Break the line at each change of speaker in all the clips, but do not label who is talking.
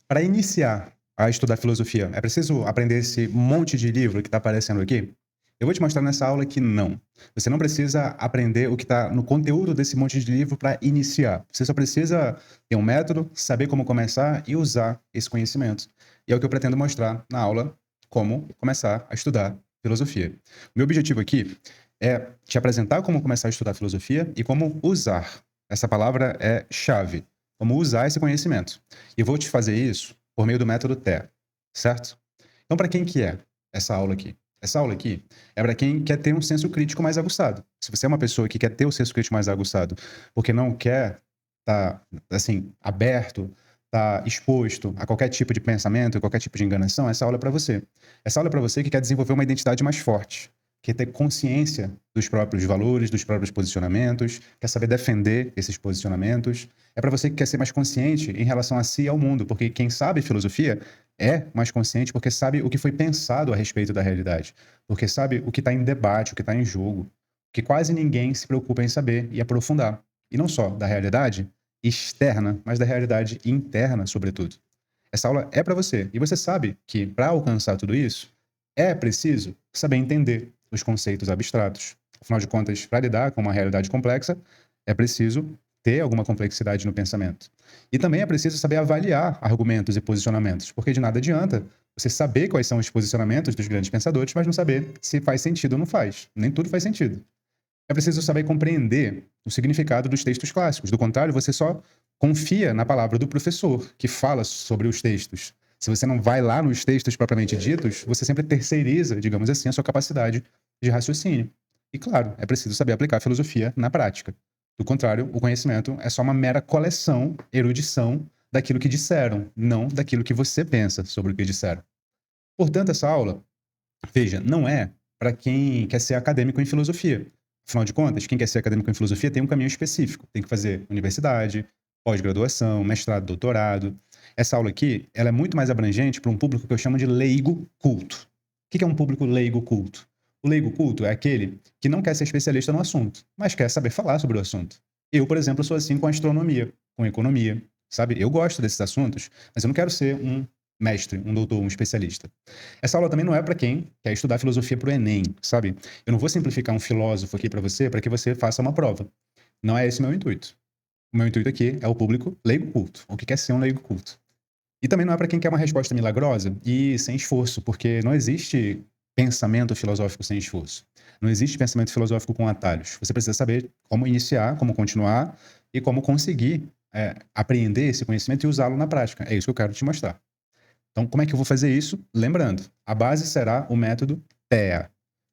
Para iniciar a estudar filosofia, é preciso aprender esse monte de livro que está aparecendo aqui? Eu vou te mostrar nessa aula que não. Você não precisa aprender o que está no conteúdo desse monte de livro para iniciar. Você só precisa ter um método, saber como começar e usar esse conhecimento. E é o que eu pretendo mostrar na aula, como começar a estudar filosofia. O meu objetivo aqui é te apresentar como começar a estudar filosofia e como usar. Essa palavra é chave. Como usar esse conhecimento. E vou te fazer isso por meio do método TEA, certo? Então, para quem que é essa aula aqui? Essa aula aqui é para quem quer ter um senso crítico mais aguçado. Se você é uma pessoa que quer ter o senso crítico mais aguçado, porque não quer estar, assim, aberto, estar exposto a qualquer tipo de pensamento, qualquer tipo de enganação, essa aula é para você. Essa aula é para você que quer desenvolver uma identidade mais forte, quer ter consciência dos próprios valores, dos próprios posicionamentos, quer saber defender esses posicionamentos. É para você que quer ser mais consciente em relação a si e ao mundo, porque quem sabe filosofia é mais consciente porque sabe o que foi pensado a respeito da realidade, porque sabe o que está em debate, o que está em jogo, que quase ninguém se preocupa em saber e aprofundar. E não só da realidade externa, mas da realidade interna, sobretudo. Essa aula é para você. E você sabe que, para alcançar tudo isso, é preciso saber entender os conceitos abstratos. Afinal de contas, para lidar com uma realidade complexa, é preciso ter alguma complexidade no pensamento. E também é preciso saber avaliar argumentos e posicionamentos, porque de nada adianta você saber quais são os posicionamentos dos grandes pensadores, mas não saber se faz sentido ou não faz. Nem tudo faz sentido. É preciso saber compreender o significado dos textos clássicos. Do contrário, você só confia na palavra do professor que fala sobre os textos. Se você não vai lá nos textos propriamente ditos, você sempre terceiriza, digamos assim, a sua capacidade de raciocínio. E claro, é preciso saber aplicar a filosofia na prática. Do contrário, o conhecimento é só uma mera coleção, erudição daquilo que disseram, não daquilo que você pensa sobre o que disseram. Portanto, essa aula, veja, não é para quem quer ser acadêmico em filosofia. Afinal de contas, quem quer ser acadêmico em filosofia tem um caminho específico. Tem que fazer universidade, pós-graduação, mestrado, doutorado. Essa aula aqui, ela é muito mais abrangente para um público que eu chamo de leigo culto. O que é um público leigo culto? O leigo culto é aquele que não quer ser especialista no assunto, mas quer saber falar sobre o assunto. Eu, por exemplo, sou assim com astronomia, com economia, sabe? Eu gosto desses assuntos, mas eu não quero ser um mestre, um doutor, um especialista. Essa aula também não é para quem quer estudar filosofia para o Enem, sabe? Eu não vou simplificar um filósofo aqui para você para que você faça uma prova. Não é esse o meu intuito. O meu intuito aqui é o público leigo culto, o que quer ser um leigo culto. E também não é para quem quer uma resposta milagrosa e sem esforço, porque não existe pensamento filosófico sem esforço. Não existe pensamento filosófico com atalhos. Você precisa saber como iniciar, como continuar e como conseguir apreender esse conhecimento e usá-lo na prática. É isso que eu quero te mostrar. Então, como é que eu vou fazer isso? Lembrando, a base será o método TEA,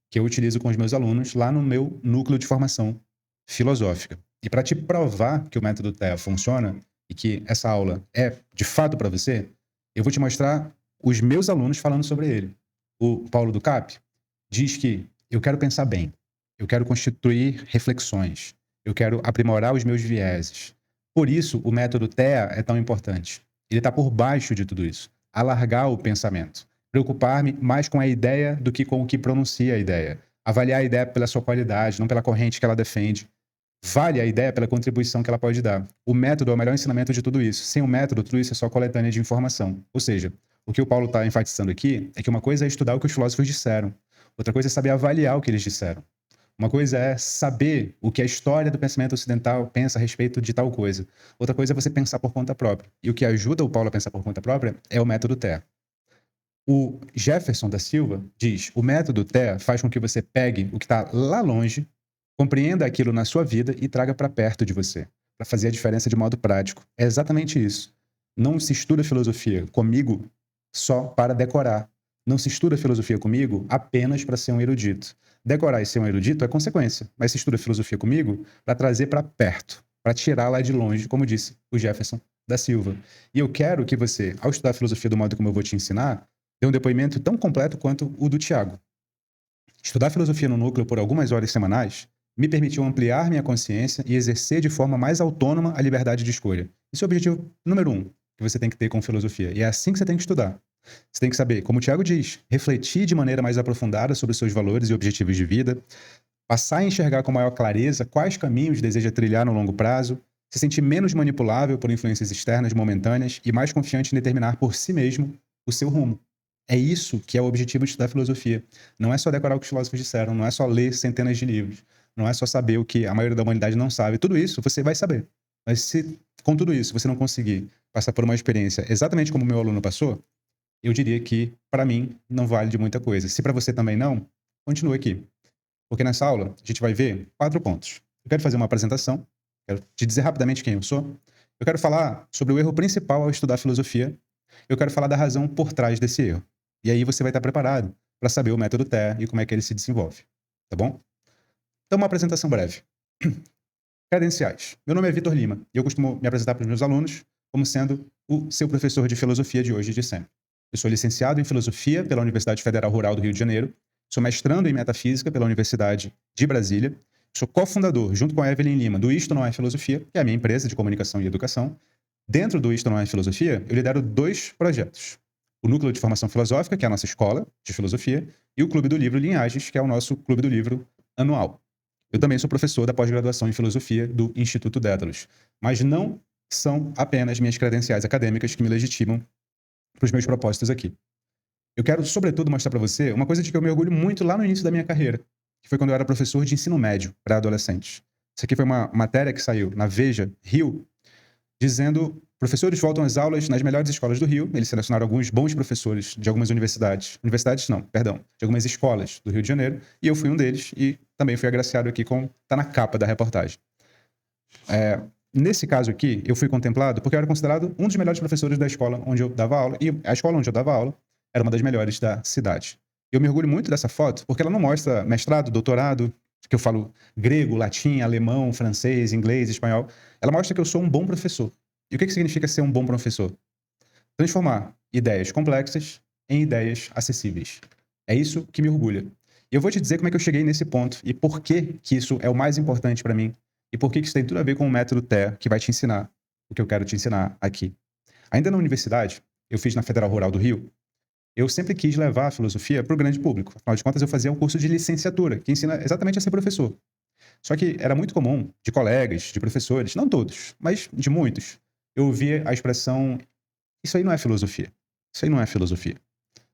que eu utilizo com os meus alunos lá no meu núcleo de formação filosófica. E para te provar que o método TEA funciona e que essa aula é de fato para você, eu vou te mostrar os meus alunos falando sobre ele. O Paulo Ducap diz que eu quero pensar bem, eu quero constituir reflexões, eu quero aprimorar os meus vieses. Por isso, o método TEA é tão importante. Ele está por baixo de tudo isso. Alargar o pensamento. Preocupar-me mais com a ideia do que com o que pronuncia a ideia. Avaliar a ideia pela sua qualidade, não pela corrente que ela defende. Vale a ideia pela contribuição que ela pode dar. O método é o melhor ensinamento de tudo isso. Sem o método, tudo isso é só coletânea de informação. Ou seja, o que o Paulo está enfatizando aqui é que uma coisa é estudar o que os filósofos disseram. Outra coisa é saber avaliar o que eles disseram. Uma coisa é saber o que a história do pensamento ocidental pensa a respeito de tal coisa. Outra coisa é você pensar por conta própria. E o que ajuda o Paulo a pensar por conta própria é o método TEA. O Jefferson da Silva diz: o método TEA faz com que você pegue o que está lá longe, compreenda aquilo na sua vida e traga para perto de você, para fazer a diferença de modo prático. É exatamente isso. Não se estuda filosofia comigo só para decorar. Não se estuda filosofia comigo apenas para ser um erudito. Decorar e ser um erudito é consequência, mas se estuda filosofia comigo para trazer para perto, para tirar lá de longe, como disse o Jefferson da Silva. E eu quero que você, ao estudar filosofia do modo como eu vou te ensinar, dê um depoimento tão completo quanto o do Tiago. Estudar filosofia no núcleo por algumas horas semanais me permitiu ampliar minha consciência e exercer de forma mais autônoma a liberdade de escolha. Esse é o objetivo número 1 que você tem que ter com filosofia. E é assim que você tem que estudar. Você tem que saber, como o Tiago diz, refletir de maneira mais aprofundada sobre os seus valores e objetivos de vida, passar a enxergar com maior clareza quais caminhos deseja trilhar no longo prazo, se sentir menos manipulável por influências externas momentâneas e mais confiante em determinar por si mesmo o seu rumo. É isso que é o objetivo de estudar filosofia. Não é só decorar o que os filósofos disseram, não é só ler centenas de livros, não é só saber o que a maioria da humanidade não sabe. Tudo isso você vai saber. Mas se com tudo isso você não conseguir passar por uma experiência exatamente como o meu aluno passou, eu diria que, para mim, não vale de muita coisa. Se para você também não, continue aqui. Porque nessa aula a gente vai ver 4 pontos. Eu quero fazer uma apresentação, quero te dizer rapidamente quem eu sou. Eu quero falar sobre o erro principal ao estudar filosofia. Eu quero falar da razão por trás desse erro. E aí você vai estar preparado para saber o método TEA e como é que ele se desenvolve. Tá bom? Então, uma apresentação breve. Credenciais. Meu nome é Vitor Lima e eu costumo me apresentar para os meus alunos como sendo o seu professor de filosofia de hoje e de sempre. Eu sou licenciado em filosofia pela Universidade Federal Rural do Rio de Janeiro, sou mestrando em metafísica pela Universidade de Brasília, sou cofundador, junto com a Evelyn Lima, do Isto Não É Filosofia, que é a minha empresa de comunicação e educação. Dentro do Isto Não É Filosofia, eu lidero 2 projetos. O Núcleo de Formação Filosófica, que é a nossa escola de filosofia, e o Clube do Livro Linhagens, que é o nosso Clube do Livro anual. Eu também sou professor da pós-graduação em filosofia do Instituto Dédalus. Mas não são apenas minhas credenciais acadêmicas que me legitimam para os meus propósitos aqui. Eu quero, sobretudo, mostrar para você uma coisa de que eu me orgulho muito lá no início da minha carreira, que foi quando eu era professor de ensino médio para adolescentes. Isso aqui foi uma matéria que saiu na Veja, Rio, dizendo: professores voltam às aulas nas melhores escolas do Rio. Eles selecionaram alguns bons professores de algumas universidades. Universidades não, perdão. De algumas escolas do Rio de Janeiro. E eu fui um deles e também fui agraciado aqui com... Tá na capa da reportagem. Nesse caso aqui, eu fui contemplado porque eu era considerado um dos melhores professores da escola onde eu dava aula. E a escola onde eu dava aula era uma das melhores da cidade. Eu me orgulho muito dessa foto porque ela não mostra mestrado, doutorado, que eu falo grego, latim, alemão, francês, inglês, espanhol. Ela mostra que eu sou um bom professor. E o que significa ser um bom professor? Transformar ideias complexas em ideias acessíveis. É isso que me orgulha. E eu vou te dizer como é que eu cheguei nesse ponto e por que isso é o mais importante para mim e por que isso tem tudo a ver com o método TEA, que vai te ensinar o que eu quero te ensinar aqui. Ainda na universidade, eu fiz na Federal Rural do Rio, eu sempre quis levar a filosofia para o grande público. Afinal de contas, eu fazia um curso de licenciatura, que ensina exatamente a ser professor. Só que era muito comum, de colegas, de professores, não todos, mas de muitos, eu ouvia a expressão: isso aí não é filosofia. Isso aí não é filosofia.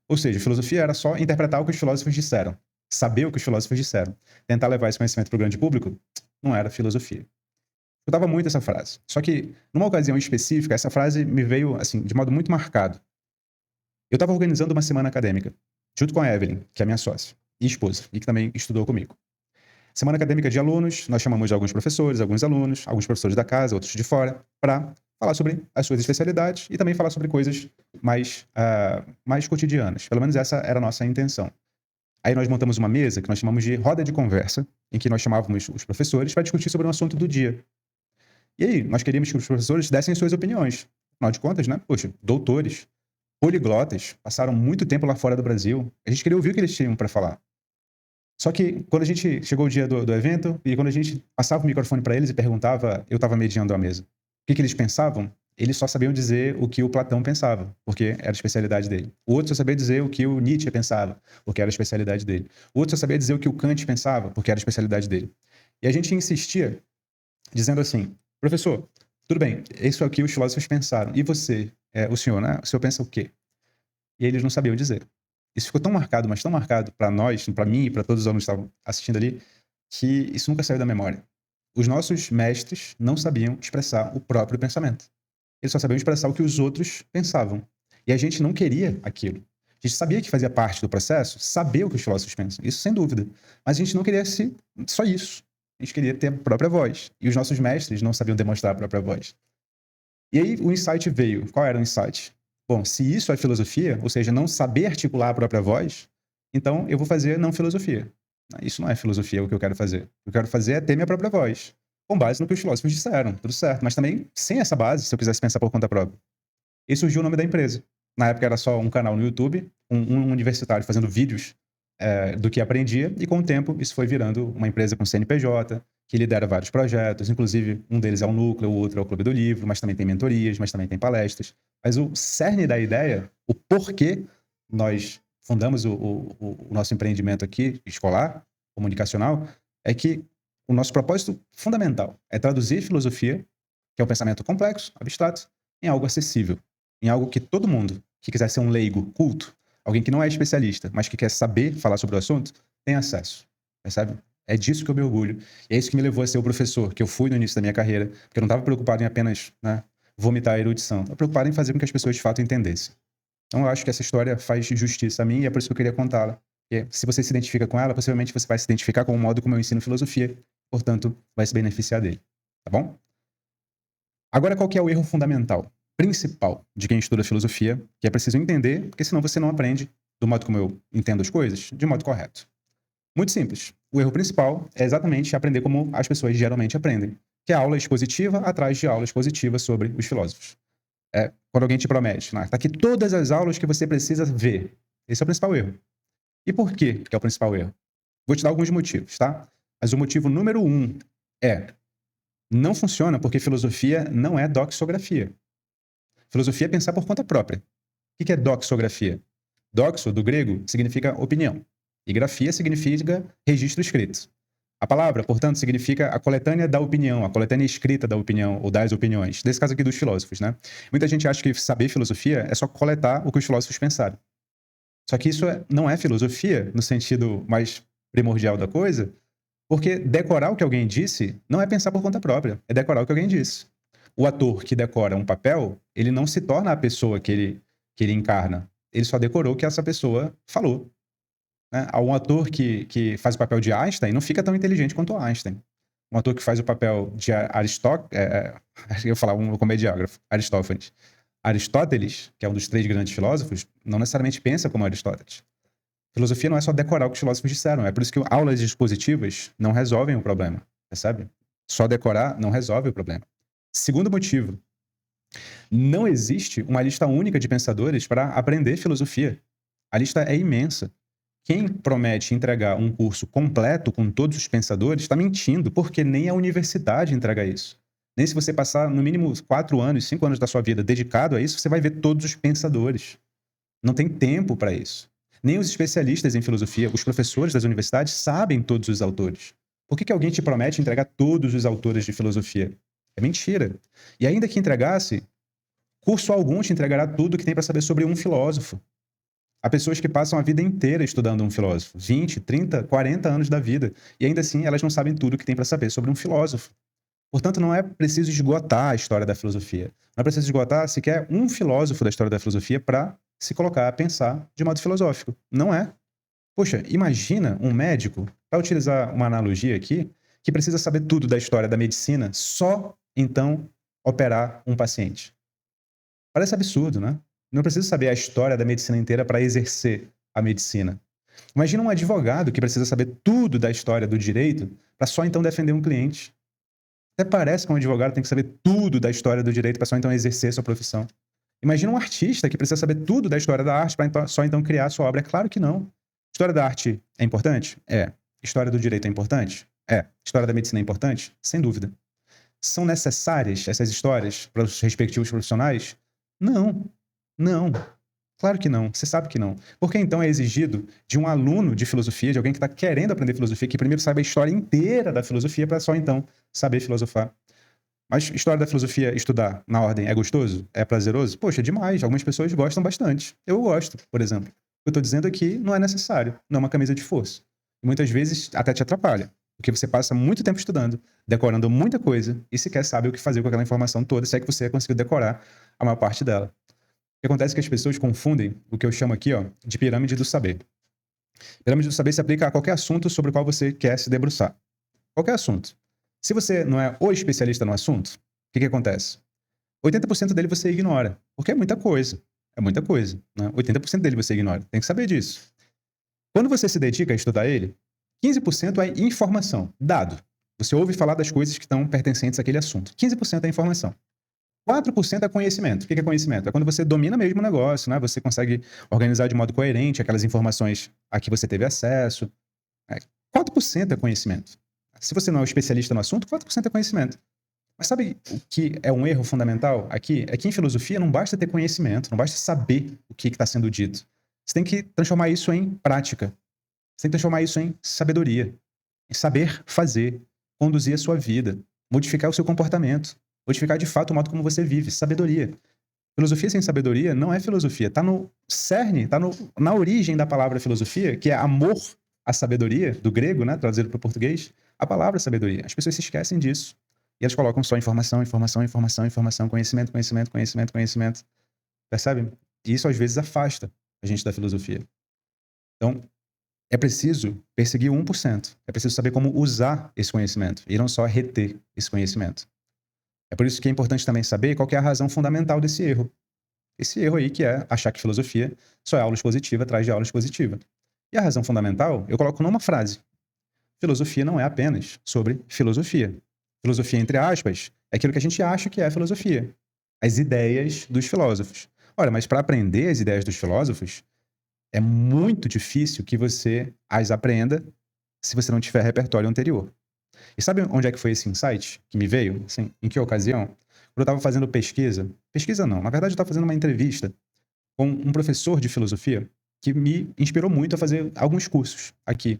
Ou seja, filosofia era só interpretar o que os filósofos disseram, saber o que os filósofos disseram. Tentar levar esse conhecimento para o grande público não era filosofia. Eu escutava muito essa frase. Só que, numa ocasião específica, essa frase me veio assim, de modo muito marcado. Eu estava organizando uma semana acadêmica, junto com a Evelyn, que é minha sócia e esposa, e que também estudou comigo. Semana acadêmica de alunos, nós chamamos de alguns professores, alguns alunos, alguns professores da casa, outros de fora, para falar sobre as suas especialidades e também falar sobre coisas mais cotidianas. Pelo menos essa era a nossa intenção. Aí nós montamos uma mesa que nós chamamos de roda de conversa, em que nós chamávamos os professores para discutir sobre um assunto do dia. E aí, nós queríamos que os professores dessem suas opiniões. Afinal de contas, né? Poxa, doutores, poliglotas, passaram muito tempo lá fora do Brasil. A gente queria ouvir o que eles tinham para falar. Só que quando a gente chegou o dia do evento e quando a gente passava o microfone para eles e perguntava, eu estava mediando a mesa, o que eles pensavam, eles só sabiam dizer o que o Platão pensava, porque era a especialidade dele. O outro só sabia dizer o que o Nietzsche pensava, porque era a especialidade dele. O outro só sabia dizer o que o Kant pensava, porque era a especialidade dele. E a gente insistia, dizendo assim: professor, tudo bem, isso é o que os filósofos pensaram. E você, o senhor, né? O senhor pensa o quê? E eles não sabiam dizer. Isso ficou tão marcado, mas tão marcado para nós, para mim e para todos os alunos que estavam assistindo ali, que isso nunca saiu da memória. Os nossos mestres não sabiam expressar o próprio pensamento. Eles só sabiam expressar o que os outros pensavam. E a gente não queria aquilo. A gente sabia que fazia parte do processo saber o que os filósofos pensam, isso sem dúvida. Mas a gente não queria só isso. A gente queria ter a própria voz. E os nossos mestres não sabiam demonstrar a própria voz. E aí o insight veio. Qual era o insight? Bom, se isso é filosofia, ou seja, não saber articular a própria voz, então eu vou fazer não filosofia. Isso não é filosofia, o que eu quero fazer. O que eu quero fazer é ter minha própria voz, com base no que os filósofos disseram, tudo certo. Mas também, sem essa base, se eu quisesse pensar por conta própria. E surgiu o nome da empresa. Na época era só um canal no YouTube, um universitário fazendo vídeos do que aprendia, e com o tempo isso foi virando uma empresa com CNPJ, que lidera vários projetos, inclusive um deles é o Núcleo, o outro é o Clube do Livro, mas também tem mentorias, mas também tem palestras. Mas o cerne da ideia, o porquê nós fundamos o nosso empreendimento aqui, escolar, comunicacional, é que o nosso propósito fundamental é traduzir filosofia, que que é um pensamento complexo, abstrato, em algo acessível, em algo que todo mundo que quiser ser um leigo culto, alguém que não é especialista, mas que quer saber falar sobre o assunto, tem acesso, percebe? É disso que eu me orgulho. E é isso que me levou a ser o professor que eu fui no início da minha carreira, porque eu não estava preocupado em apenas, né, vomitar a erudição, estava preocupado em fazer com que as pessoas de fato entendessem. Então eu acho que essa história faz justiça a mim e é por isso que eu queria contá-la. Porque se você se identifica com ela, possivelmente você vai se identificar com o modo como eu ensino filosofia, portanto, vai se beneficiar dele, tá bom? Agora, qual que é o erro fundamental, principal, de quem estuda filosofia, que é preciso entender, porque senão você não aprende do modo como eu entendo as coisas, de modo correto. Muito simples. O erro principal é exatamente aprender como as pessoas geralmente aprendem, que é aula expositiva atrás de aula expositiva sobre os filósofos. Quando alguém te promete, tá aqui todas as aulas que você precisa ver. Esse é o principal erro. E por quê que é o principal erro? Vou te dar alguns motivos, tá? Mas o motivo número 1 é: não funciona porque filosofia não é doxografia. Filosofia é pensar por conta própria. O que é doxografia? Doxo, do grego, significa opinião. E grafia significa registro escrito. A palavra, portanto, significa a coletânea da opinião, a coletânea escrita da opinião ou das opiniões. Nesse caso aqui dos filósofos, né? Muita gente acha que saber filosofia é só coletar o que os filósofos pensaram. Só que isso não é filosofia no sentido mais primordial da coisa, porque decorar o que alguém disse não é pensar por conta própria, é decorar o que alguém disse. O ator que decora um papel, ele não se torna a pessoa que ele encarna. Ele só decorou o que essa pessoa falou. Né? Um ator que faz o papel de Einstein não fica tão inteligente quanto Einstein. Um ator que faz o papel de Aristóteles, eu ia falar um comediógrafo, Aristófanes. Aristóteles, que é um dos 3 grandes filósofos, não necessariamente pensa como Aristóteles. Filosofia não é só decorar o que os filósofos disseram, é por isso que aulas expositivas não resolvem o problema, percebe? Só decorar não resolve o problema. Segundo motivo, não existe uma lista única de pensadores para aprender filosofia. A lista é imensa. Quem promete entregar um curso completo com todos os pensadores está mentindo, porque nem a universidade entrega isso. Nem se você passar no mínimo 4 anos, 5 anos da sua vida dedicado a isso, você vai ver todos os pensadores. Não tem tempo para isso. Nem os especialistas em filosofia, os professores das universidades, sabem todos os autores. Por que alguém te promete entregar todos os autores de filosofia? É mentira. E ainda que entregasse, curso algum te entregará tudo que tem para saber sobre um filósofo. Há pessoas que passam a vida inteira estudando um filósofo, 20, 30, 40 anos da vida, e ainda assim elas não sabem tudo que tem para saber sobre um filósofo. Portanto, não é preciso esgotar a história da filosofia. Não é preciso esgotar sequer um filósofo da história da filosofia para se colocar a pensar de modo filosófico. Não é. Poxa, imagina um médico, para utilizar uma analogia aqui, que precisa saber tudo da história da medicina só então operar um paciente. Parece absurdo, né? Não precisa saber a história da medicina inteira para exercer a medicina. Imagina um advogado que precisa saber tudo da história do direito para só então defender um cliente. Até parece que um advogado tem que saber tudo da história do direito para só então exercer sua profissão. Imagina um artista que precisa saber tudo da história da arte para só então criar sua obra. É claro que não. História da arte é importante? É. História do direito é importante? É. História da medicina é importante? Sem dúvida. São necessárias essas histórias para os respectivos profissionais? Não. Não. Claro que não. Você sabe que não. Por que então é exigido de um aluno de filosofia, de alguém que está querendo aprender filosofia, que primeiro saiba a história inteira da filosofia para só então saber filosofar? Mas história da filosofia, estudar na ordem, é gostoso? É prazeroso? Poxa, é demais. Algumas pessoas gostam bastante. Eu gosto, por exemplo. O que eu estou dizendo aqui não é necessário. Não é uma camisa de força. E muitas vezes até te atrapalha. Porque você passa muito tempo estudando, decorando muita coisa e sequer sabe o que fazer com aquela informação toda, se é que você conseguiu decorar a maior parte dela. O que acontece é que as pessoas confundem o que eu chamo aqui, de pirâmide do saber. Pirâmide do saber se aplica a qualquer assunto sobre o qual você quer se debruçar. Qualquer assunto. Se você não é o especialista no assunto, o que acontece? 80% dele você ignora, porque é muita coisa. É muita coisa. Né? 80% dele você ignora. Tem que saber disso. Quando você se dedica a estudar ele, 15% é informação, dado. Você ouve falar das coisas que estão pertencentes àquele assunto. 15% é informação. 4% é conhecimento. O que é conhecimento? É quando você domina mesmo o negócio, né? Você consegue organizar de modo coerente aquelas informações a que você teve acesso. 4% é conhecimento. Se você não é um especialista no assunto, 4% é conhecimento. Mas sabe o que é um erro fundamental aqui? É que em filosofia não basta ter conhecimento, não basta saber o que está sendo dito. Você tem que transformar isso em prática. Você tem que transformar isso em sabedoria, em saber fazer, conduzir a sua vida, modificar o seu comportamento. modificar de fato o modo como você vive, sabedoria. Filosofia sem sabedoria não é filosofia, está no cerne, está na origem da palavra filosofia, que é amor à sabedoria, do grego, né, traduzido para o português, a palavra sabedoria. As pessoas se esquecem disso. E elas colocam só informação, informação, informação, informação, conhecimento, conhecimento, conhecimento, conhecimento. Percebe? E isso às vezes afasta a gente da filosofia. Então, é preciso perseguir o 1%. É preciso saber como usar esse conhecimento e não só reter esse conhecimento. É por isso que é importante também saber qual que é a razão fundamental desse erro. Esse erro aí que é achar que filosofia só é aula expositiva atrás de aula expositiva. E a razão fundamental, eu coloco numa frase. Filosofia não é apenas sobre filosofia. Filosofia, entre aspas, é aquilo que a gente acha que é filosofia. As ideias dos filósofos. Olha, mas para aprender as ideias dos filósofos, é muito difícil que você as aprenda se você não tiver repertório anterior. E sabe onde é que foi esse insight que me veio? Assim, em que ocasião? Quando eu estava fazendo pesquisa. Pesquisa não, na verdade eu estava fazendo uma entrevista com um professor de filosofia que me inspirou muito a fazer alguns cursos aqui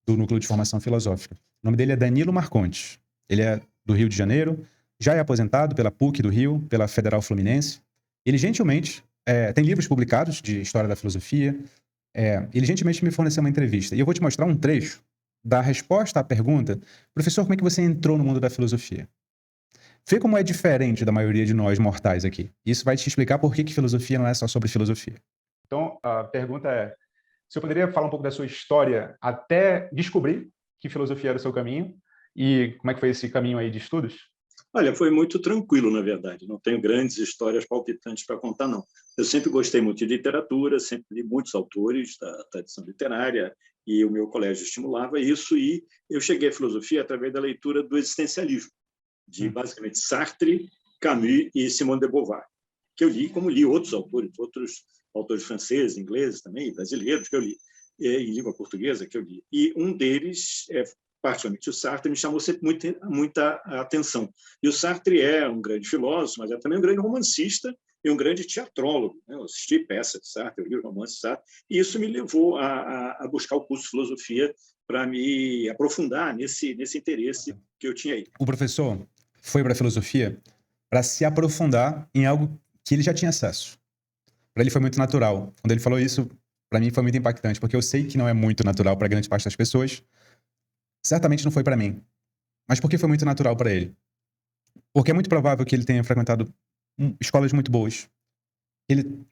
do Núcleo de Formação Filosófica. O nome dele é Danilo Marcontes. Ele é do Rio de Janeiro, já é aposentado pela PUC do Rio, pela Federal Fluminense. Ele gentilmente tem livros publicados de história da filosofia. Ele gentilmente me forneceu uma entrevista. E eu vou te mostrar um trecho da resposta à pergunta: professor, como é que você entrou no mundo da filosofia? Vê como é diferente da maioria de nós mortais aqui. Isso vai te explicar por que filosofia não é só sobre filosofia. Então, a pergunta é: você poderia falar um pouco da sua história até descobrir que filosofia era o seu caminho? E como é que foi esse caminho aí de estudos?
Olha, foi muito tranquilo, na verdade. Não tenho grandes histórias palpitantes para contar, não. Eu sempre gostei muito de literatura, sempre li muitos autores da tradição literária, e o meu colégio estimulava isso, e eu cheguei à filosofia através da leitura do existencialismo, de basicamente Sartre, Camus e Simone de Beauvoir, que eu li, como li outros autores franceses, ingleses também, brasileiros, que eu li, em língua portuguesa, que eu li. E um deles particularmente o Sartre, me chamou sempre muita atenção. E o Sartre é um grande filósofo, mas é também um grande romancista e um grande teatrólogo, né? Eu assisti peças de Sartre, eu li o romance de Sartre, e isso me levou a buscar o curso de filosofia para me aprofundar nesse interesse que eu tinha aí.
O professor foi para a filosofia para se aprofundar em algo que ele já tinha acesso. Para ele foi muito natural. Quando ele falou isso, para mim foi muito impactante, porque eu sei que não é muito natural para grande parte das pessoas. Certamente não foi para mim. Mas por que foi muito natural para ele? Porque é muito provável que ele tenha frequentado escolas muito boas. Que ele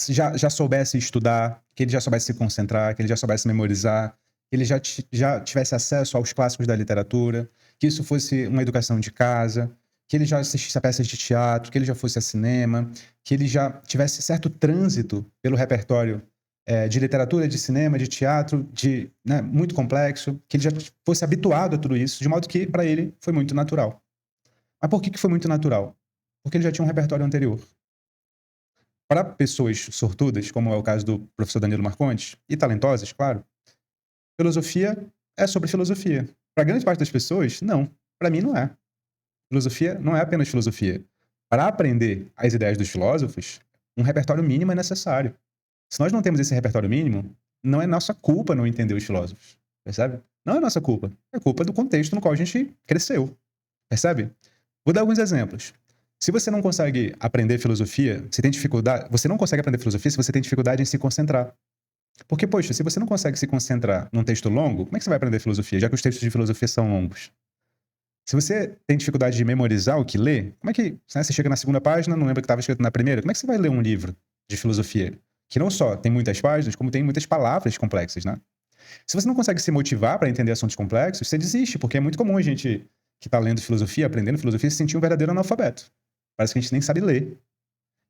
já soubesse estudar, que ele já soubesse se concentrar, que ele já soubesse memorizar, que ele já tivesse acesso aos clássicos da literatura, que isso fosse uma educação de casa, que ele já assistisse a peças de teatro, que ele já fosse a cinema, que ele já tivesse certo trânsito pelo repertório de literatura, de cinema, de teatro, muito complexo, que ele já fosse habituado a tudo isso, de modo que, para ele, foi muito natural. Mas por que foi muito natural? Porque ele já tinha um repertório anterior. Para pessoas sortudas, como é o caso do professor Danilo Marcontes, e talentosas, claro, filosofia é sobre filosofia. Para grande parte das pessoas, não. Para mim, não é. Filosofia não é apenas filosofia. Para aprender as ideias dos filósofos, um repertório mínimo é necessário. Se nós não temos esse repertório mínimo, não é nossa culpa não entender os filósofos, percebe? Não é nossa culpa. É culpa do contexto no qual a gente cresceu, percebe? Vou dar alguns exemplos. Se você não consegue aprender filosofia, você tem dificuldade, você não consegue aprender filosofia se você tem dificuldade em se concentrar. Porque, poxa, se você não consegue se concentrar num texto longo, como é que você vai aprender filosofia, já que os textos de filosofia são longos? Se você tem dificuldade de memorizar o que lê, como é que você chega na segunda página, não lembra o que estava escrito na primeira? Como é que você vai ler um livro de filosofia? Que não só tem muitas páginas, como tem muitas palavras complexas, né? Se você não consegue se motivar para entender assuntos complexos, você desiste, porque é muito comum a gente que está lendo filosofia, aprendendo filosofia, se sentir um verdadeiro analfabeto. Parece que a gente nem sabe ler.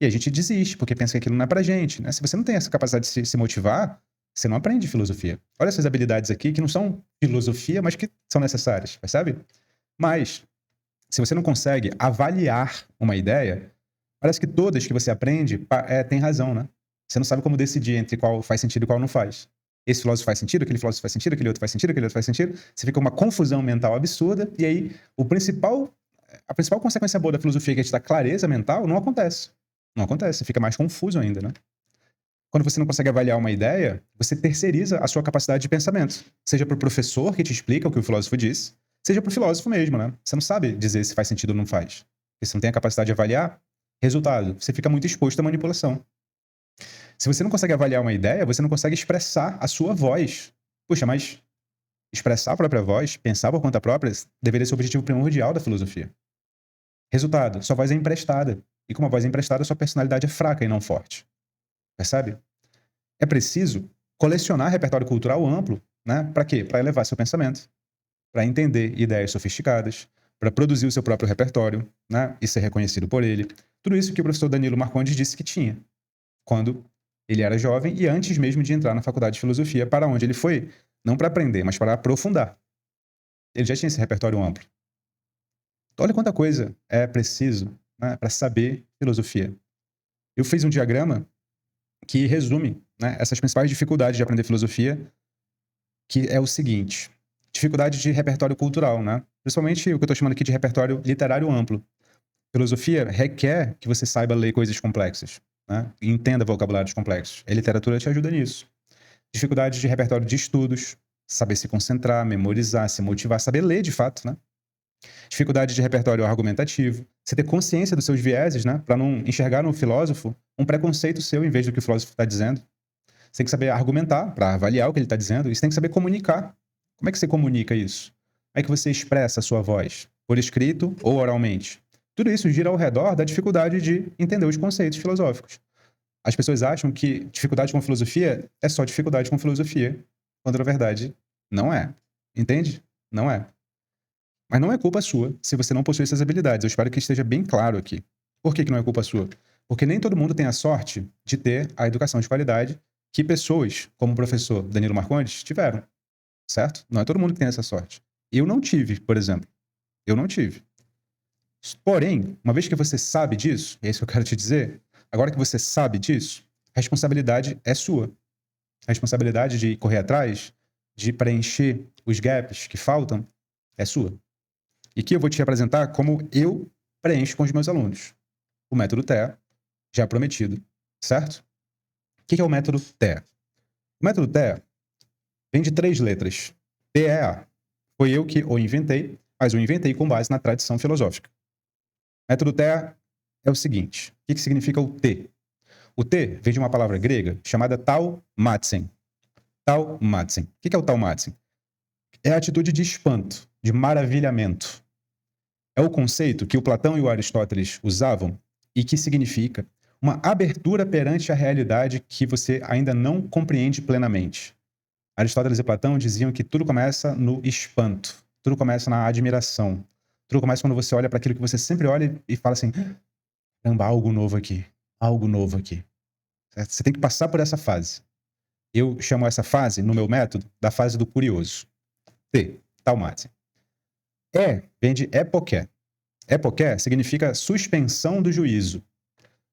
E a gente desiste, porque pensa que aquilo não é pra gente, né? Se você não tem essa capacidade de se motivar, você não aprende filosofia. Olha essas habilidades aqui, que não são filosofia, mas que são necessárias, percebe? Mas, se você não consegue avaliar uma ideia, parece que todas que você aprende tem razão, né? Você não sabe como decidir entre qual faz sentido e qual não faz. Esse filósofo faz sentido, aquele filósofo faz sentido, aquele outro faz sentido, aquele outro faz sentido. Você fica uma confusão mental absurda, e aí a principal consequência boa da filosofia, que é te dar clareza mental, não acontece. Não acontece, você fica mais confuso ainda, né? Quando você não consegue avaliar uma ideia, você terceiriza a sua capacidade de pensamento. Seja para o professor que te explica o que o filósofo diz, seja para o filósofo mesmo, né? Você não sabe dizer se faz sentido ou não faz. Porque você não tem a capacidade de avaliar. Resultado, você fica muito exposto à manipulação. Se você não consegue avaliar uma ideia, você não consegue expressar a sua voz. Puxa, mas expressar a própria voz, pensar por conta própria, deveria ser o objetivo primordial da filosofia. Resultado, sua voz é emprestada. E como a voz é emprestada, sua personalidade é fraca e não forte. Percebe? É preciso colecionar repertório cultural amplo, né? Para quê? Para elevar seu pensamento, para entender ideias sofisticadas, para produzir o seu próprio repertório, né? E ser reconhecido por ele. Tudo isso que o professor Danilo Marcondes disse que tinha, quando ele era jovem e antes mesmo de entrar na faculdade de filosofia, para onde ele foi, não para aprender, mas para aprofundar. Ele já tinha esse repertório amplo. Então, olha quanta coisa é preciso, né, para saber filosofia. Eu fiz um diagrama que resume, né, essas principais dificuldades de aprender filosofia, que é o seguinte: dificuldade de repertório cultural, né? Principalmente o que eu estou chamando aqui de repertório literário amplo. Filosofia requer que você saiba ler coisas complexas, né? E entenda vocabulários complexos. A literatura te ajuda nisso. Dificuldade de repertório de estudos, saber se concentrar, memorizar, se motivar, saber ler de fato, né? Dificuldade de repertório argumentativo, você ter consciência dos seus vieses, né? Para não enxergar no filósofo um preconceito seu em vez do que o filósofo está dizendo. Você tem que saber argumentar para avaliar o que ele está dizendo, e você tem que saber comunicar. Como é que você comunica isso? Como é que você expressa a sua voz? Por escrito ou oralmente? Tudo isso gira ao redor da dificuldade de entender os conceitos filosóficos. As pessoas acham que dificuldade com filosofia é só dificuldade com filosofia, quando na verdade não é. Entende? Não é. Mas não é culpa sua se você não possui essas habilidades. Eu espero que esteja bem claro aqui. Por que não é culpa sua? Porque nem todo mundo tem a sorte de ter a educação de qualidade que pessoas como o professor Danilo Marcondes tiveram, certo? Não é todo mundo que tem essa sorte. Eu não tive, por exemplo. Eu não tive. Porém, uma vez que você sabe disso, e é isso que eu quero te dizer, agora que você sabe disso, a responsabilidade é sua. A responsabilidade de correr atrás, de preencher os gaps que faltam, é sua. E aqui eu vou te apresentar como eu preencho com os meus alunos. O método TEA, já prometido, certo? O que é o método TEA? O método TEA vem de 3 letras. TEA. Foi eu que o inventei, mas eu inventei com base na tradição filosófica. O método TEA é o seguinte. O que significa o T? O T vem de uma palavra grega chamada taumatzen. Taumatzen. O que é o taumatzen? É a atitude de espanto, de maravilhamento. É o conceito que o Platão e o Aristóteles usavam e que significa uma abertura perante a realidade que você ainda não compreende plenamente. Aristóteles e Platão diziam que tudo começa no espanto, tudo começa na admiração, tudo começa quando você olha para aquilo que você sempre olha e fala assim: caramba, algo novo aqui, algo novo aqui. Certo? Você tem que passar por essa fase. Eu chamo essa fase, no meu método, da fase do curioso. T, taumatzen. E vem de epoché. Epoché significa suspensão do juízo.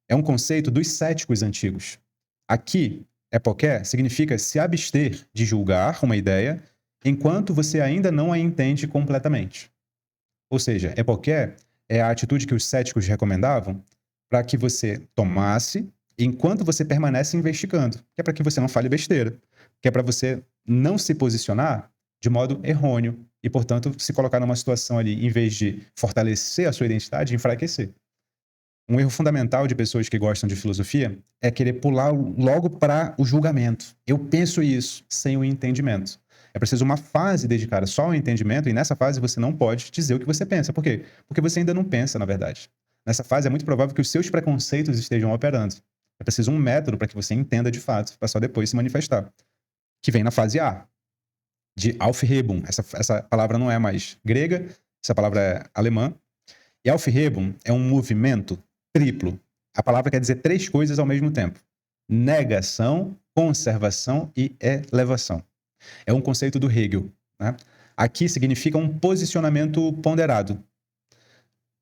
É um conceito dos céticos antigos. Aqui, epoché significa se abster de julgar uma ideia enquanto você ainda não a entende completamente. Ou seja, epoché é a atitude que os céticos recomendavam para que você tomasse enquanto você permanece investigando, que é para que você não fale besteira, que é para você não se posicionar de modo errôneo e, portanto, se colocar numa situação ali, em vez de fortalecer a sua identidade, enfraquecer. Um erro fundamental de pessoas que gostam de filosofia é querer pular logo para o julgamento. Eu penso isso, sem o entendimento. É preciso uma fase dedicada só ao entendimento, e nessa fase você não pode dizer o que você pensa. Por quê? Porque você ainda não pensa, na verdade. Nessa fase é muito provável que os seus preconceitos estejam operando. É preciso um método para que você entenda de fato, para só depois se manifestar. Que vem na fase A, de Aufhebung. Essa palavra não é mais grega, essa palavra é alemã. E Aufhebung é um movimento triplo. A palavra quer dizer 3 coisas ao mesmo tempo: negação, conservação e elevação. É um conceito do Hegel, né? Aqui significa um posicionamento ponderado.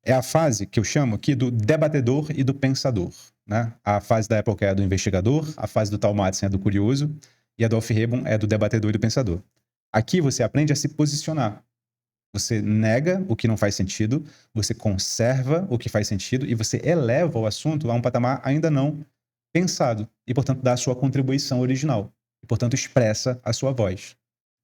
É a fase que eu chamo aqui do debatedor e do pensador, né? A fase da época é do investigador, a fase do taumatzen é do curioso e a do Aufhebung é do debatedor e do pensador. Aqui você aprende a se posicionar. Você nega o que não faz sentido, você conserva o que faz sentido e você eleva o assunto a um patamar ainda não pensado e, portanto, dá a sua contribuição original e, portanto, expressa a sua voz.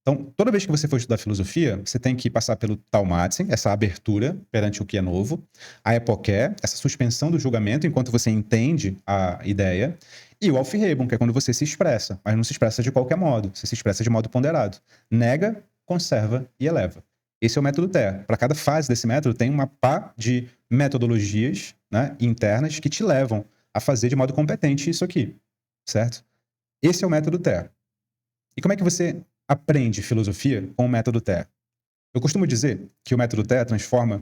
Então, toda vez que você for estudar filosofia, você tem que passar pelo Taumatzen, essa abertura perante o que é novo, a Epoché, essa suspensão do julgamento enquanto você entende a ideia, e o Aufhebung, que é quando você se expressa, mas não se expressa de qualquer modo, você se expressa de modo ponderado. Nega, conserva e eleva. Esse é o método TEA. Para cada fase desse método, tem uma pá de metodologias, né, internas que te levam a fazer de modo competente isso aqui, certo? Esse é o método TEA. E como é que você aprende filosofia com o método TEA? Eu costumo dizer que o método TEA transforma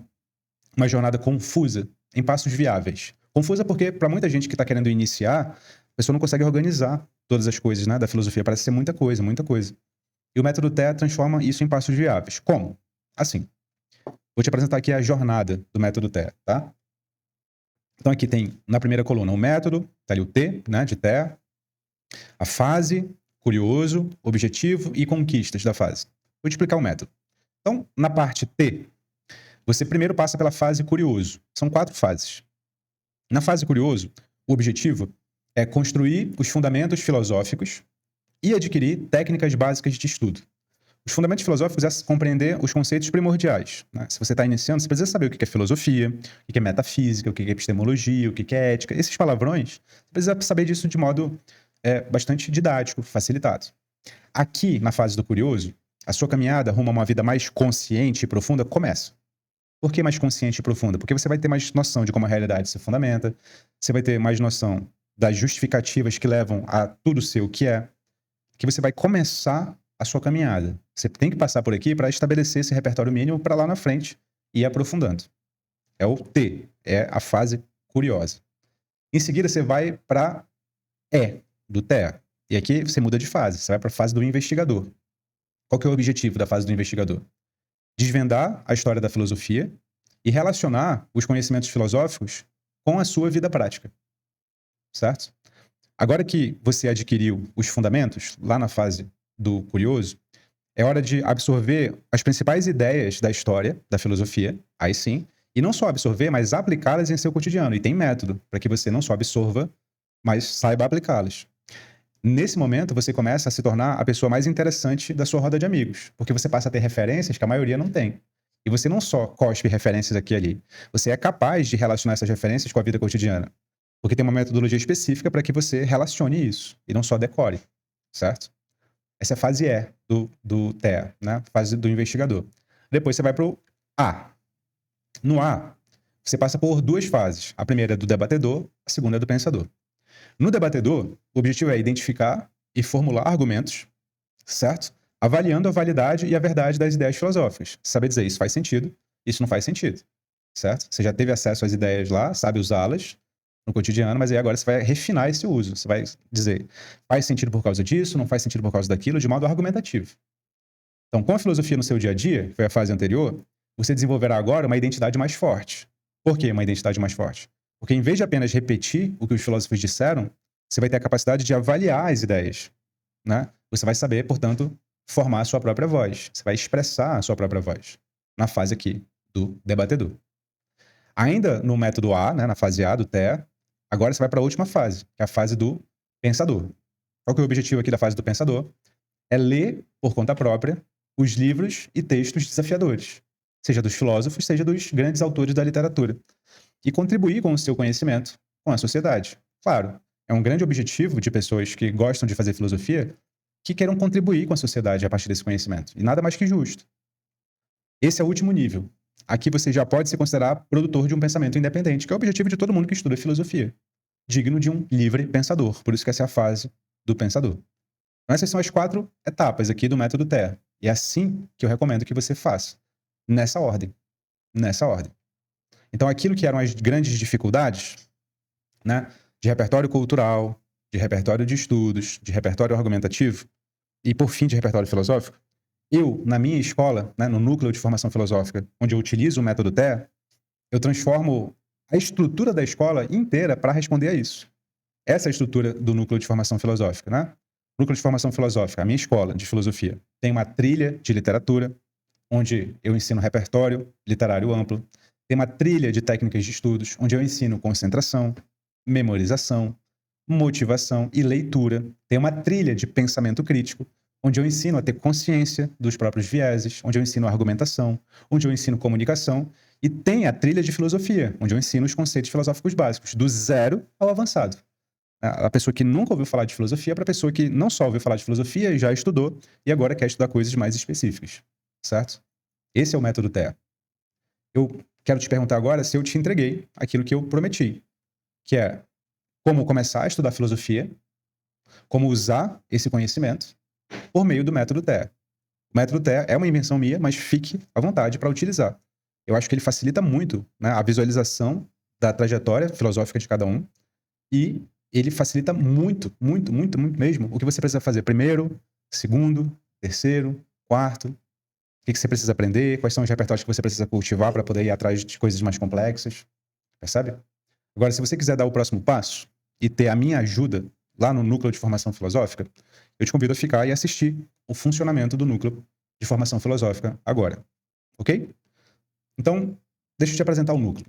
uma jornada confusa em passos viáveis. Confusa porque, para muita gente que está querendo iniciar, a pessoa não consegue organizar todas as coisas, né, da filosofia. Parece ser muita coisa, muita coisa. E o método TEA transforma isso em passos viáveis. Como? Assim. Vou te apresentar aqui a jornada do método TEA, tá? Então aqui tem, na primeira coluna, o método, tá ali o T, né, de TEA, a fase, curioso, objetivo e conquistas da fase. Vou te explicar o método. Então, na parte T, você primeiro passa pela fase curioso. São 4 fases. Na fase curioso, o objetivo é construir os fundamentos filosóficos e adquirir técnicas básicas de estudo. Os fundamentos filosóficos é compreender os conceitos primordiais, né? Se você está iniciando, você precisa saber o que é filosofia, o que é metafísica, o que é epistemologia, o que é ética. Esses palavrões, você precisa saber disso de modo bastante didático, facilitado. Aqui, na fase do curioso, a sua caminhada rumo a uma vida mais consciente e profunda começa. Por que mais consciente e profunda? Porque você vai ter mais noção de como a realidade se fundamenta, você vai ter mais noção das justificativas que levam a tudo ser o que é, que você vai começar a sua caminhada. Você tem que passar por aqui para estabelecer esse repertório mínimo para lá na frente e ir aprofundando. É o T, é a fase curiosa. Em seguida, você vai para E, do TEA. E aqui você muda de fase, você vai para a fase do investigador. Qual que é o objetivo da fase do investigador? Desvendar a história da filosofia e relacionar os conhecimentos filosóficos com a sua vida prática. Certo? Agora que você adquiriu os fundamentos, lá na fase do curioso, é hora de absorver as principais ideias da história, da filosofia, aí sim, e não só absorver, mas aplicá-las em seu cotidiano. E tem método para que você não só absorva, mas saiba aplicá-las. Nesse momento, você começa a se tornar a pessoa mais interessante da sua roda de amigos, porque você passa a ter referências que a maioria não tem. E você não só cospe referências aqui e ali, você é capaz de relacionar essas referências com a vida cotidiana. Porque tem uma metodologia específica para que você relacione isso, e não só decore, certo? Essa é a fase E do TEA, né? Fase do investigador. Depois você vai para o A. No A, você passa por 2 fases. A primeira é do debatedor, a segunda é do pensador. No debatedor, o objetivo é identificar e formular argumentos, certo? Avaliando a validade e a verdade das ideias filosóficas. Saber dizer isso faz sentido, isso não faz sentido, certo? Você já teve acesso às ideias lá, sabe usá-las no cotidiano, mas aí agora você vai refinar esse uso. Você vai dizer, faz sentido por causa disso, não faz sentido por causa daquilo, de modo argumentativo. Então, com a filosofia no seu dia a dia, que foi a fase anterior, você desenvolverá agora uma identidade mais forte. Por que uma identidade mais forte? Porque em vez de apenas repetir o que os filósofos disseram, você vai ter a capacidade de avaliar as ideias, né? Você vai saber, portanto, formar a sua própria voz. Você vai expressar a sua própria voz na fase aqui do debatedor. Ainda no método A, né, na fase A do TEA, agora você vai para a última fase, que é a fase do pensador. Qual que é o objetivo aqui da fase do pensador? É ler, por conta própria, os livros e textos desafiadores, seja dos filósofos, seja dos grandes autores da literatura, e contribuir com o seu conhecimento com a sociedade. Claro, é um grande objetivo de pessoas que gostam de fazer filosofia que queiram contribuir com a sociedade a partir desse conhecimento, e nada mais que justo. Esse é o último nível. Aqui você já pode se considerar produtor de um pensamento independente, que é o objetivo de todo mundo que estuda filosofia. Digno de um livre pensador. Por isso que essa é a fase do pensador. Então, essas são as 4 etapas aqui do método TEA. E é assim que eu recomendo que você faça. Nessa ordem. Nessa ordem. Então, aquilo que eram as grandes dificuldades, né, de repertório cultural, de repertório de estudos, de repertório argumentativo e, por fim, de repertório filosófico, eu, na minha escola, né, no núcleo de formação filosófica, onde eu utilizo o método TEA, eu transformo a estrutura da escola inteira para responder a isso. Essa é a estrutura do núcleo de formação filosófica, né? Núcleo de formação filosófica, a minha escola de filosofia, tem uma trilha de literatura, onde eu ensino repertório literário amplo. Tem uma trilha de técnicas de estudos, onde eu ensino concentração, memorização, motivação e leitura. Tem uma trilha de pensamento crítico, onde eu ensino a ter consciência dos próprios vieses, onde eu ensino argumentação, onde eu ensino comunicação, e tem a trilha de filosofia, onde eu ensino os conceitos filosóficos básicos, do zero ao avançado. A pessoa que nunca ouviu falar de filosofia para a pessoa que não só ouviu falar de filosofia e já estudou e agora quer estudar coisas mais específicas, certo? Esse é o método TEA. Eu quero te perguntar agora se eu te entreguei aquilo que eu prometi, que é como começar a estudar filosofia, como usar esse conhecimento por meio do método TEA. O método TEA é uma invenção minha, mas fique à vontade para utilizar. Eu acho que ele facilita muito, né, a visualização da trajetória filosófica de cada um e ele facilita muito, muito, muito, muito mesmo o que você precisa fazer primeiro, segundo, terceiro, quarto, o que você precisa aprender, quais são os repertórios que você precisa cultivar para poder ir atrás de coisas mais complexas, percebe? Agora, se você quiser dar o próximo passo e ter a minha ajuda lá no Núcleo de Formação Filosófica, eu te convido a ficar e assistir o funcionamento do Núcleo de Formação Filosófica agora, ok? Então, deixa eu te apresentar o Núcleo.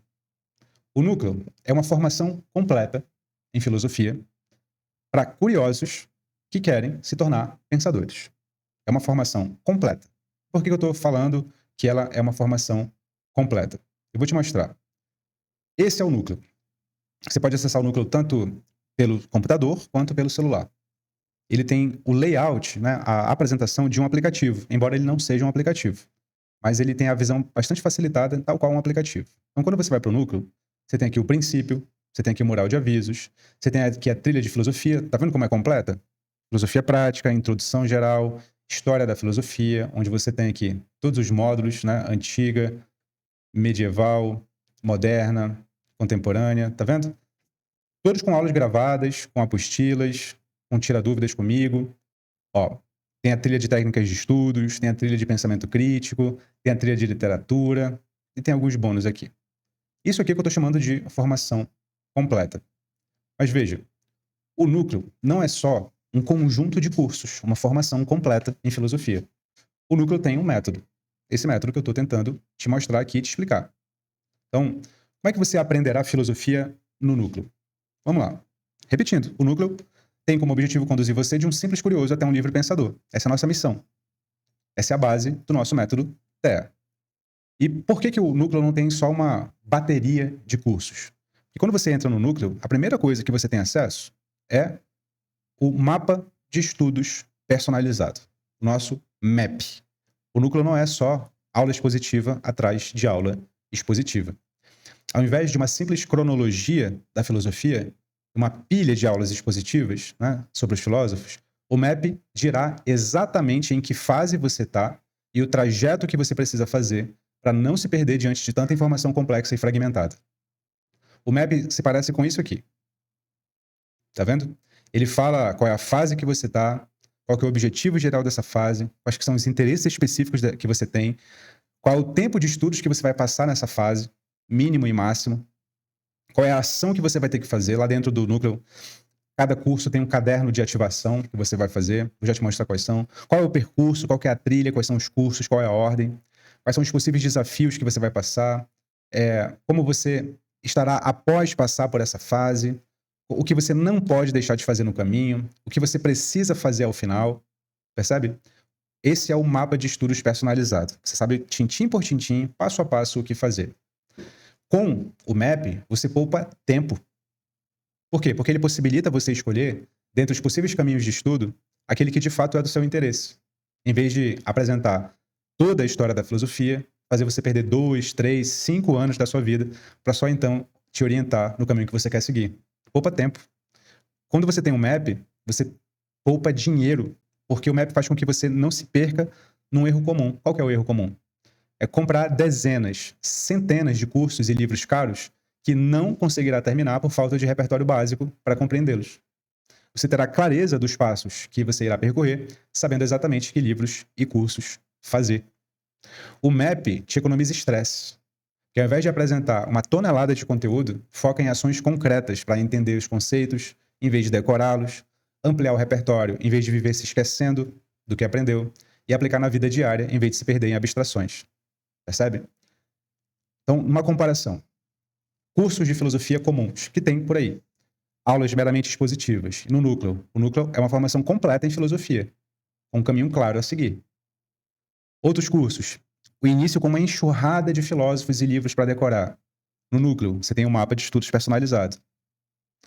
O Núcleo é uma formação completa em filosofia para curiosos que querem se tornar pensadores. É uma formação completa. Por que eu estou falando que ela é uma formação completa? Eu vou te mostrar. Esse é o Núcleo. Você pode acessar o Núcleo tanto pelo computador quanto pelo celular. Ele tem o layout, né, a apresentação de um aplicativo, embora ele não seja um aplicativo. Mas ele tem a visão bastante facilitada, tal qual um aplicativo. Então, quando você vai para o Núcleo, você tem aqui o princípio, você tem aqui o mural de avisos, você tem aqui a trilha de filosofia. Tá vendo como é completa? Filosofia prática, introdução geral, história da filosofia, onde você tem aqui todos os módulos, né? Antiga, medieval, moderna, contemporânea, tá vendo? Todos com aulas gravadas, com apostilas, com tira dúvidas comigo. Ó, tem a trilha de técnicas de estudos, tem a trilha de pensamento crítico, tem a trilha de literatura e tem alguns bônus aqui. Isso aqui que eu estou chamando de formação completa. Mas veja, o Núcleo não é só um conjunto de cursos, uma formação completa em filosofia. O Núcleo tem um método. Esse método que eu estou tentando te mostrar aqui e te explicar. Então, como é que você aprenderá filosofia no Núcleo? Vamos lá. Repetindo, o Núcleo tem como objetivo conduzir você de um simples curioso até um livre pensador. Essa é a nossa missão. Essa é a base do nosso método TEA. E por que o Núcleo não tem só uma bateria de cursos? Porque quando você entra no Núcleo, a primeira coisa que você tem acesso é o mapa de estudos personalizado, o nosso MAP. O Núcleo não é só aula expositiva atrás de aula expositiva. Ao invés de uma simples cronologia da filosofia, uma pilha de aulas expositivas, né, sobre os filósofos, o MAP dirá exatamente em que fase você está e o trajeto que você precisa fazer para não se perder diante de tanta informação complexa e fragmentada. O MAP se parece com isso aqui. Tá vendo? Ele fala qual é a fase que você está, qual que é o objetivo geral dessa fase, quais que são os interesses específicos que você tem, qual é o tempo de estudos que você vai passar nessa fase, mínimo e máximo, qual é a ação que você vai ter que fazer lá dentro do Núcleo. Cada curso tem um caderno de ativação que você vai fazer, vou já te mostrar quais são, qual é o percurso, qual que é a trilha, quais são os cursos, qual é a ordem, quais são os possíveis desafios que você vai passar, como você estará após passar por essa fase, o que você não pode deixar de fazer no caminho, o que você precisa fazer ao final, percebe? Esse é o mapa de estudos personalizado. Você sabe, tintim por tintim, passo a passo, o que fazer. Com o MAP, você poupa tempo. Por quê? Porque ele possibilita você escolher, dentre os possíveis caminhos de estudo, aquele que de fato é do seu interesse. Em vez de apresentar toda a história da filosofia, fazer você perder 2, 3, 5 anos da sua vida, para só então te orientar no caminho que você quer seguir. Poupa tempo. Quando você tem um MAP, você poupa dinheiro, porque o MAP faz com que você não se perca num erro comum. Qual que é o erro comum? É comprar dezenas, centenas de cursos e livros caros que não conseguirá terminar por falta de repertório básico para compreendê-los. Você terá clareza dos passos que você irá percorrer, sabendo exatamente que livros e cursos fazer. O MAP te economiza estresse, que ao invés de apresentar uma tonelada de conteúdo, foca em ações concretas para entender os conceitos, em vez de decorá-los, ampliar o repertório, em vez de viver se esquecendo do que aprendeu, e aplicar na vida diária, em vez de se perder em abstrações. Percebe? Então, uma comparação. Cursos de filosofia comuns, que tem por aí. Aulas meramente expositivas. No Núcleo. O Núcleo é uma formação completa em filosofia. um caminho claro a seguir. Outros cursos. O início com uma enxurrada de filósofos e livros para decorar. No núcleo, você tem um mapa de estudos personalizado.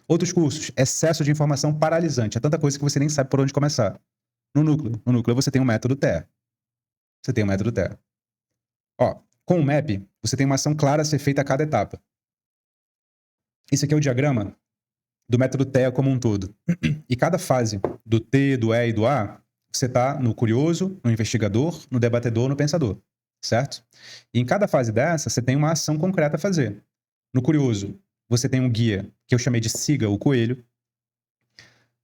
Outros cursos. Excesso de informação paralisante. É tanta coisa que você nem sabe por onde começar. No núcleo você tem o método TEA. Você tem o método TEA. Ó, com o MAP, você tem uma ação clara a ser feita a cada etapa. Esse aqui é o diagrama do método TEA como um todo. E cada fase do T, do E e do A, você está no curioso, no investigador, no debatedor, no pensador, certo? E em cada fase dessa, você tem uma ação concreta a fazer. No curioso, você tem um guia, que eu chamei de Siga o Coelho.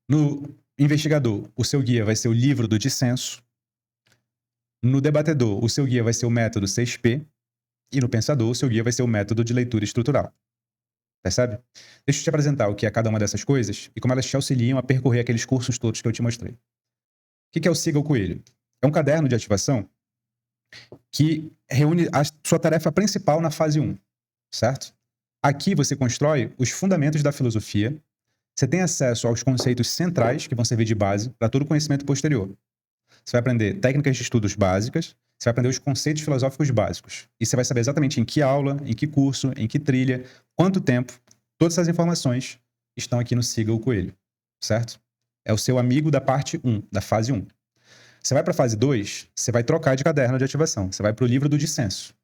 No investigador, o seu guia vai ser o livro do dissenso. No debatedor, o seu guia vai ser o método 6P. E no pensador, o seu guia vai ser o método de leitura estrutural. Percebe? Deixa eu te apresentar o que é cada uma dessas coisas e como elas te auxiliam a percorrer aqueles cursos todos que eu te mostrei. O que é o Siga o Coelho? É um caderno de ativação que reúne a sua tarefa principal na fase 1, certo? Aqui você constrói os fundamentos da filosofia, você tem acesso aos conceitos centrais que vão servir de base para todo o conhecimento posterior. Você vai aprender técnicas de estudos básicas, você vai aprender os conceitos filosóficos básicos. E você vai saber exatamente em que aula, em que curso, em que trilha, quanto tempo. Todas essas informações estão aqui no Siga o Coelho, certo? É o seu amigo da parte 1, da fase 1. Você vai para a fase 2, você vai trocar de caderno de ativação. Você vai para o livro do dissenso.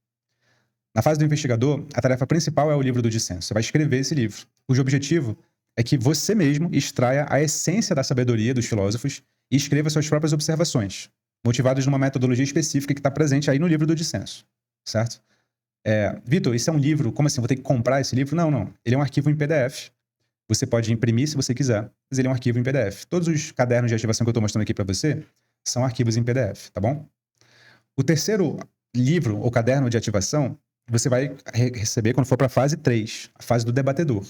Na fase do investigador, a tarefa principal é o livro do dissenso. Você vai escrever esse livro, cujo objetivo é que você mesmo extraia a essência da sabedoria dos filósofos e escreva suas próprias observações, motivadas numa metodologia específica que está presente aí no livro do dissenso, certo? Vitor, isso é um livro, como assim, vou ter que comprar esse livro? Não. Ele é um arquivo em PDF. Você pode imprimir se você quiser, mas ele é um arquivo em PDF. Todos os cadernos de ativação que eu estou mostrando aqui para você são arquivos em PDF, tá bom? O terceiro livro ou caderno de ativação, você vai receber quando for para a fase 3, a fase do debatedor.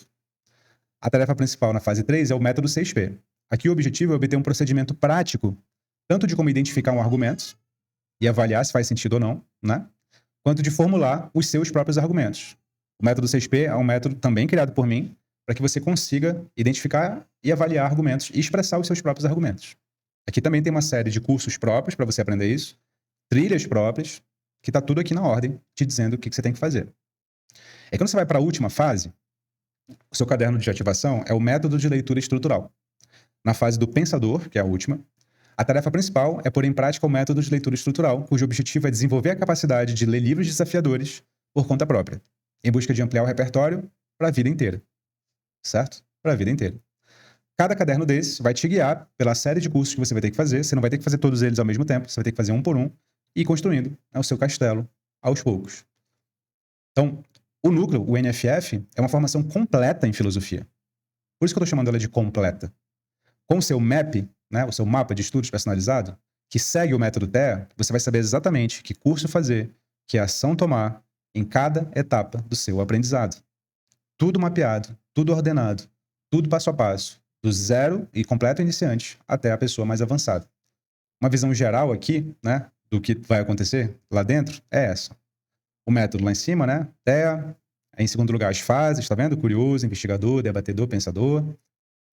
A tarefa principal na fase 3 é o método 6P. Aqui o objetivo é obter um procedimento prático, tanto de como identificar um argumento e avaliar se faz sentido ou não, né? Quanto de formular os seus próprios argumentos. O método 6P é um método também criado por mim para que você consiga identificar e avaliar argumentos e expressar os seus próprios argumentos. Aqui também tem uma série de cursos próprios para você aprender isso, trilhas próprias, que está tudo aqui na ordem, te dizendo o que você tem que fazer. E quando você vai para a última fase, o seu caderno de ativação é o método de leitura estrutural. Na fase do pensador, que é a última, a tarefa principal é pôr em prática o método de leitura estrutural, cujo objetivo é desenvolver a capacidade de ler livros desafiadores por conta própria, em busca de ampliar o repertório para a vida inteira. Certo? Para a vida inteira. Cada caderno desse vai te guiar pela série de cursos que você vai ter que fazer. Você não vai ter que fazer todos eles ao mesmo tempo, você vai ter que fazer um por um e ir construindo o seu castelo aos poucos. Então, o núcleo, o NFF, é uma formação completa em filosofia. Por isso que eu estou chamando ela de completa. Com o seu MAP, né, o seu mapa de estudos personalizado, que segue o método TEA, você vai saber exatamente que curso fazer, que ação tomar em cada etapa do seu aprendizado. Tudo mapeado, tudo ordenado, tudo passo a passo, do zero e completo iniciante até a pessoa mais avançada. Uma visão geral aqui, né, do que vai acontecer lá dentro é essa. O método lá em cima, né, TEA. Em segundo lugar, as fases, tá vendo? Curioso, investigador, debatedor, pensador.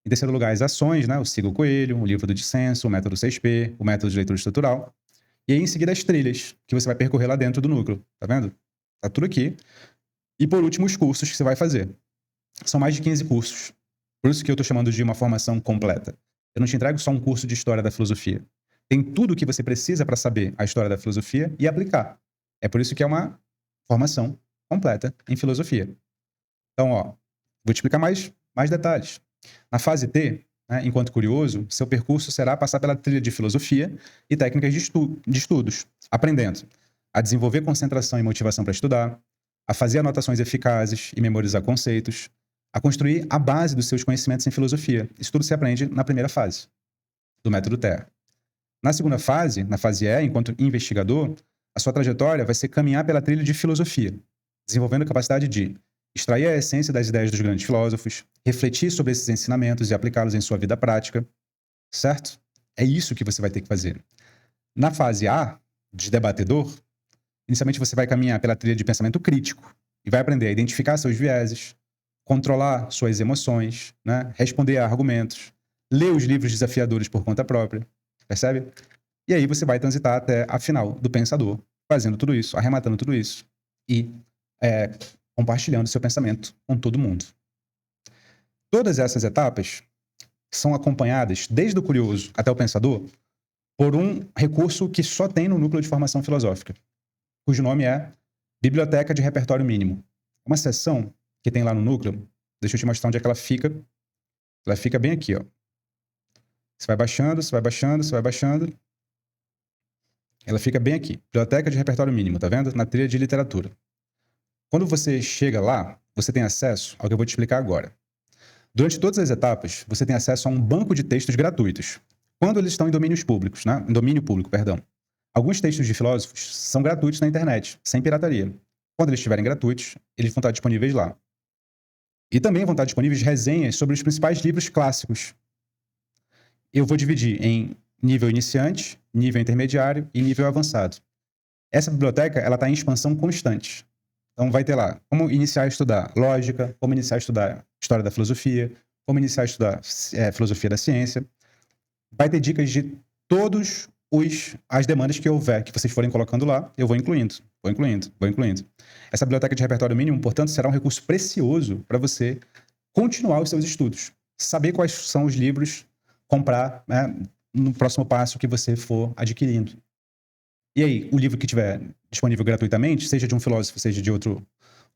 Em terceiro lugar, as ações, né? O Siga o Coelho, o livro do dissenso, o método 6P, o método de leitura estrutural. E aí, em seguida, as trilhas, que você vai percorrer lá dentro do núcleo. Tá vendo? Tá tudo aqui. E, por último, os cursos que você vai fazer. São mais de 15 cursos. Por isso que eu tô chamando de uma formação completa. Eu não te entrego só um curso de história da filosofia. Tem tudo o que você precisa para saber a história da filosofia e aplicar. É por isso que é uma formação completa em filosofia. Então, ó, vou te explicar mais detalhes. Na fase T, né, enquanto curioso, seu percurso será passar pela trilha de filosofia e técnicas de estudos, aprendendo a desenvolver concentração e motivação para estudar, a fazer anotações eficazes e memorizar conceitos, a construir a base dos seus conhecimentos em filosofia. Isso tudo se aprende na primeira fase do método TEA. Na segunda fase, na fase E, enquanto investigador, a sua trajetória vai ser caminhar pela trilha de filosofia, desenvolvendo a capacidade de extrair a essência das ideias dos grandes filósofos, refletir sobre esses ensinamentos e aplicá-los em sua vida prática, certo? É isso que você vai ter que fazer. Na fase A, de debatedor, inicialmente você vai caminhar pela trilha de pensamento crítico e vai aprender a identificar seus vieses, controlar suas emoções, né? Responder a argumentos, ler os livros desafiadores por conta própria, percebe? E aí você vai transitar até a final do Pensador, fazendo tudo isso, arrematando tudo isso e compartilhando seu pensamento com todo mundo. Todas essas etapas são acompanhadas, desde o curioso até o pensador, por um recurso que só tem no núcleo de formação filosófica, cujo nome é Biblioteca de Repertório Mínimo. Uma seção que tem lá no núcleo, deixa eu te mostrar onde é que ela fica. Ela fica bem aqui, ó. Você vai baixando, você vai baixando, você vai baixando. Ela fica bem aqui. Biblioteca de Repertório Mínimo, tá vendo? Na trilha de literatura. Quando você chega lá, você tem acesso ao que eu vou te explicar agora. Durante todas as etapas, você tem acesso a um banco de textos gratuitos. Quando eles estão em domínios públicos, né? Em domínio público, perdão. Alguns textos de filósofos são gratuitos na internet, sem pirataria. Quando eles estiverem gratuitos, eles vão estar disponíveis lá. E também vão estar disponíveis resenhas sobre os principais livros clássicos. Eu vou dividir em nível iniciante, nível intermediário e nível avançado. Essa biblioteca ela está em expansão constante. Então vai ter lá como iniciar a estudar lógica, como iniciar a estudar história da filosofia, como iniciar a estudar filosofia da ciência. Vai ter dicas de todos as demandas que houver, que vocês forem colocando lá, eu vou incluindo. Essa biblioteca de repertório mínimo, portanto, será um recurso precioso para você continuar os seus estudos. Saber quais são os livros, comprar, né, no próximo passo que você for adquirindo. E aí, o livro que tiver disponível gratuitamente, seja de um filósofo, seja de outro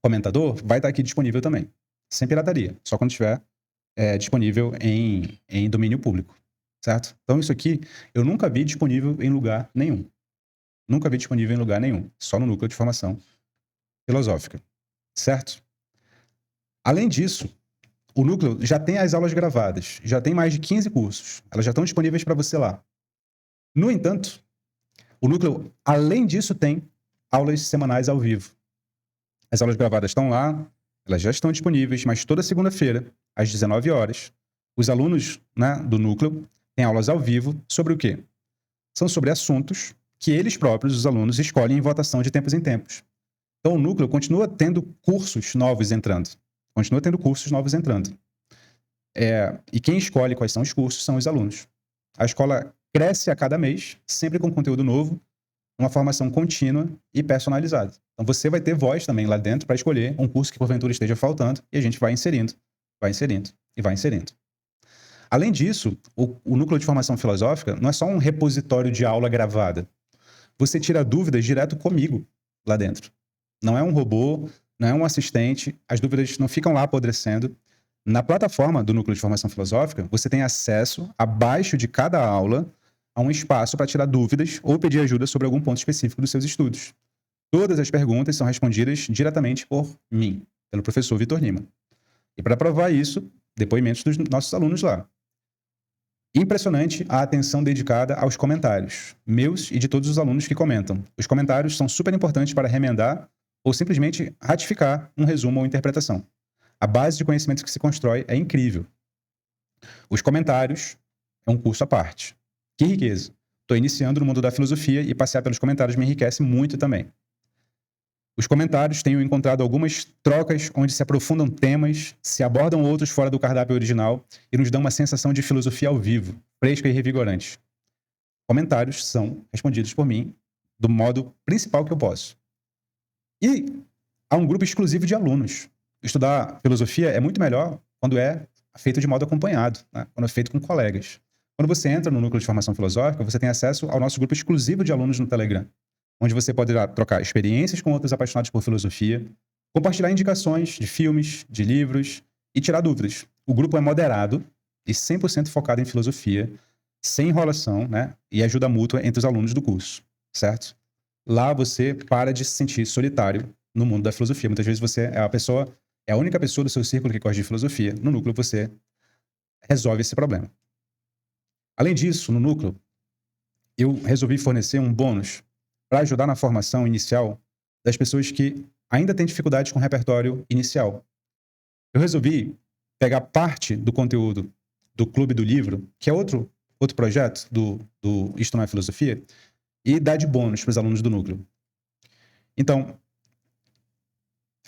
comentador, vai estar aqui disponível também. Sem pirataria, só quando estiver disponível em domínio público. Certo? Então isso aqui eu nunca vi disponível em lugar nenhum. Nunca vi disponível em lugar nenhum. Só no núcleo de formação filosófica. Certo? Além disso, o núcleo já tem as aulas gravadas. Já tem mais de 15 cursos. Elas já estão disponíveis para você lá. No entanto, o núcleo, além disso, tem aulas semanais ao vivo. As aulas gravadas estão lá. Elas já estão disponíveis, mas toda segunda-feira, às 19 horas, os alunos, né, do núcleo têm aulas ao vivo sobre o quê? São sobre assuntos que eles próprios, os alunos, escolhem em votação de tempos em tempos. Então, o núcleo continua tendo cursos novos entrando. E quem escolhe quais são os cursos são os alunos. A escola cresce a cada mês, sempre com conteúdo novo, uma formação contínua e personalizada. Então, você vai ter voz também lá dentro para escolher um curso que porventura esteja faltando e a gente vai inserindo. Além disso, o núcleo de formação filosófica não é só um repositório de aula gravada. Você tira dúvidas direto comigo lá dentro. Não é um robô, não é um assistente, as dúvidas não ficam lá apodrecendo. Na plataforma do núcleo de formação filosófica, você tem acesso, abaixo de cada aula, a um espaço para tirar dúvidas ou pedir ajuda sobre algum ponto específico dos seus estudos. Todas as perguntas são respondidas diretamente por mim, pelo professor Vitor Lima. E para provar isso, depoimentos dos nossos alunos lá. Impressionante a atenção dedicada aos comentários, meus e de todos os alunos que comentam. Os comentários são super importantes para remendar ou simplesmente ratificar um resumo ou interpretação. A base de conhecimento que se constrói é incrível. Os comentários é um curso à parte. Que riqueza! Estou iniciando no mundo da filosofia e passear pelos comentários me enriquece muito também. Os comentários tenho encontrado algumas trocas onde se aprofundam temas, se abordam outros fora do cardápio original e nos dão uma sensação de filosofia ao vivo, fresca e revigorante. Comentários são respondidos por mim do modo principal que eu posso. E há um grupo exclusivo de alunos. Estudar filosofia é muito melhor quando é feito de modo acompanhado, né? Quando é feito com colegas. Quando você entra no núcleo de formação filosófica, você tem acesso ao nosso grupo exclusivo de alunos no Telegram, onde você poderá trocar experiências com outros apaixonados por filosofia, compartilhar indicações de filmes, de livros e tirar dúvidas. O grupo é moderado e 100% focado em filosofia, sem enrolação, né? E ajuda mútua entre os alunos do curso, certo? Lá você para de se sentir solitário no mundo da filosofia. Muitas vezes você é a única pessoa do seu círculo que gosta de filosofia. No núcleo você resolve esse problema. Além disso, no núcleo, eu resolvi fornecer um bônus para ajudar na formação inicial das pessoas que ainda têm dificuldades com o repertório inicial. Eu resolvi pegar parte do conteúdo do Clube do Livro, que é outro projeto do Isto Não é Filosofia, e dar de bônus para os alunos do núcleo. Então,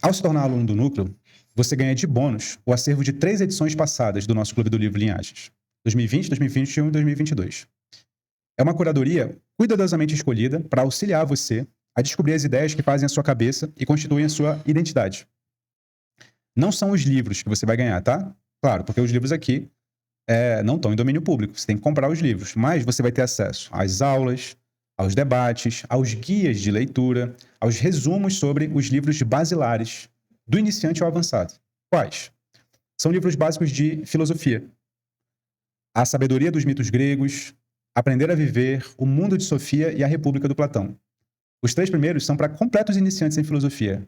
ao se tornar aluno do núcleo, você ganha de bônus o acervo de 3 edições passadas do nosso Clube do Livro Linhagens. 2020, 2021 e 2022. É uma curadoria cuidadosamente escolhida para auxiliar você a descobrir as ideias que fazem a sua cabeça e constituem a sua identidade. Não são os livros que você vai ganhar, tá? Claro, porque os livros aqui não estão em domínio público. Você tem que comprar os livros, mas você vai ter acesso às aulas, aos debates, aos guias de leitura, aos resumos sobre os livros basilares, do iniciante ao avançado. Quais? São livros básicos de filosofia. A Sabedoria dos Mitos Gregos, Aprender a Viver, O Mundo de Sofia e A República do Platão. Os 3 primeiros são para completos iniciantes em filosofia.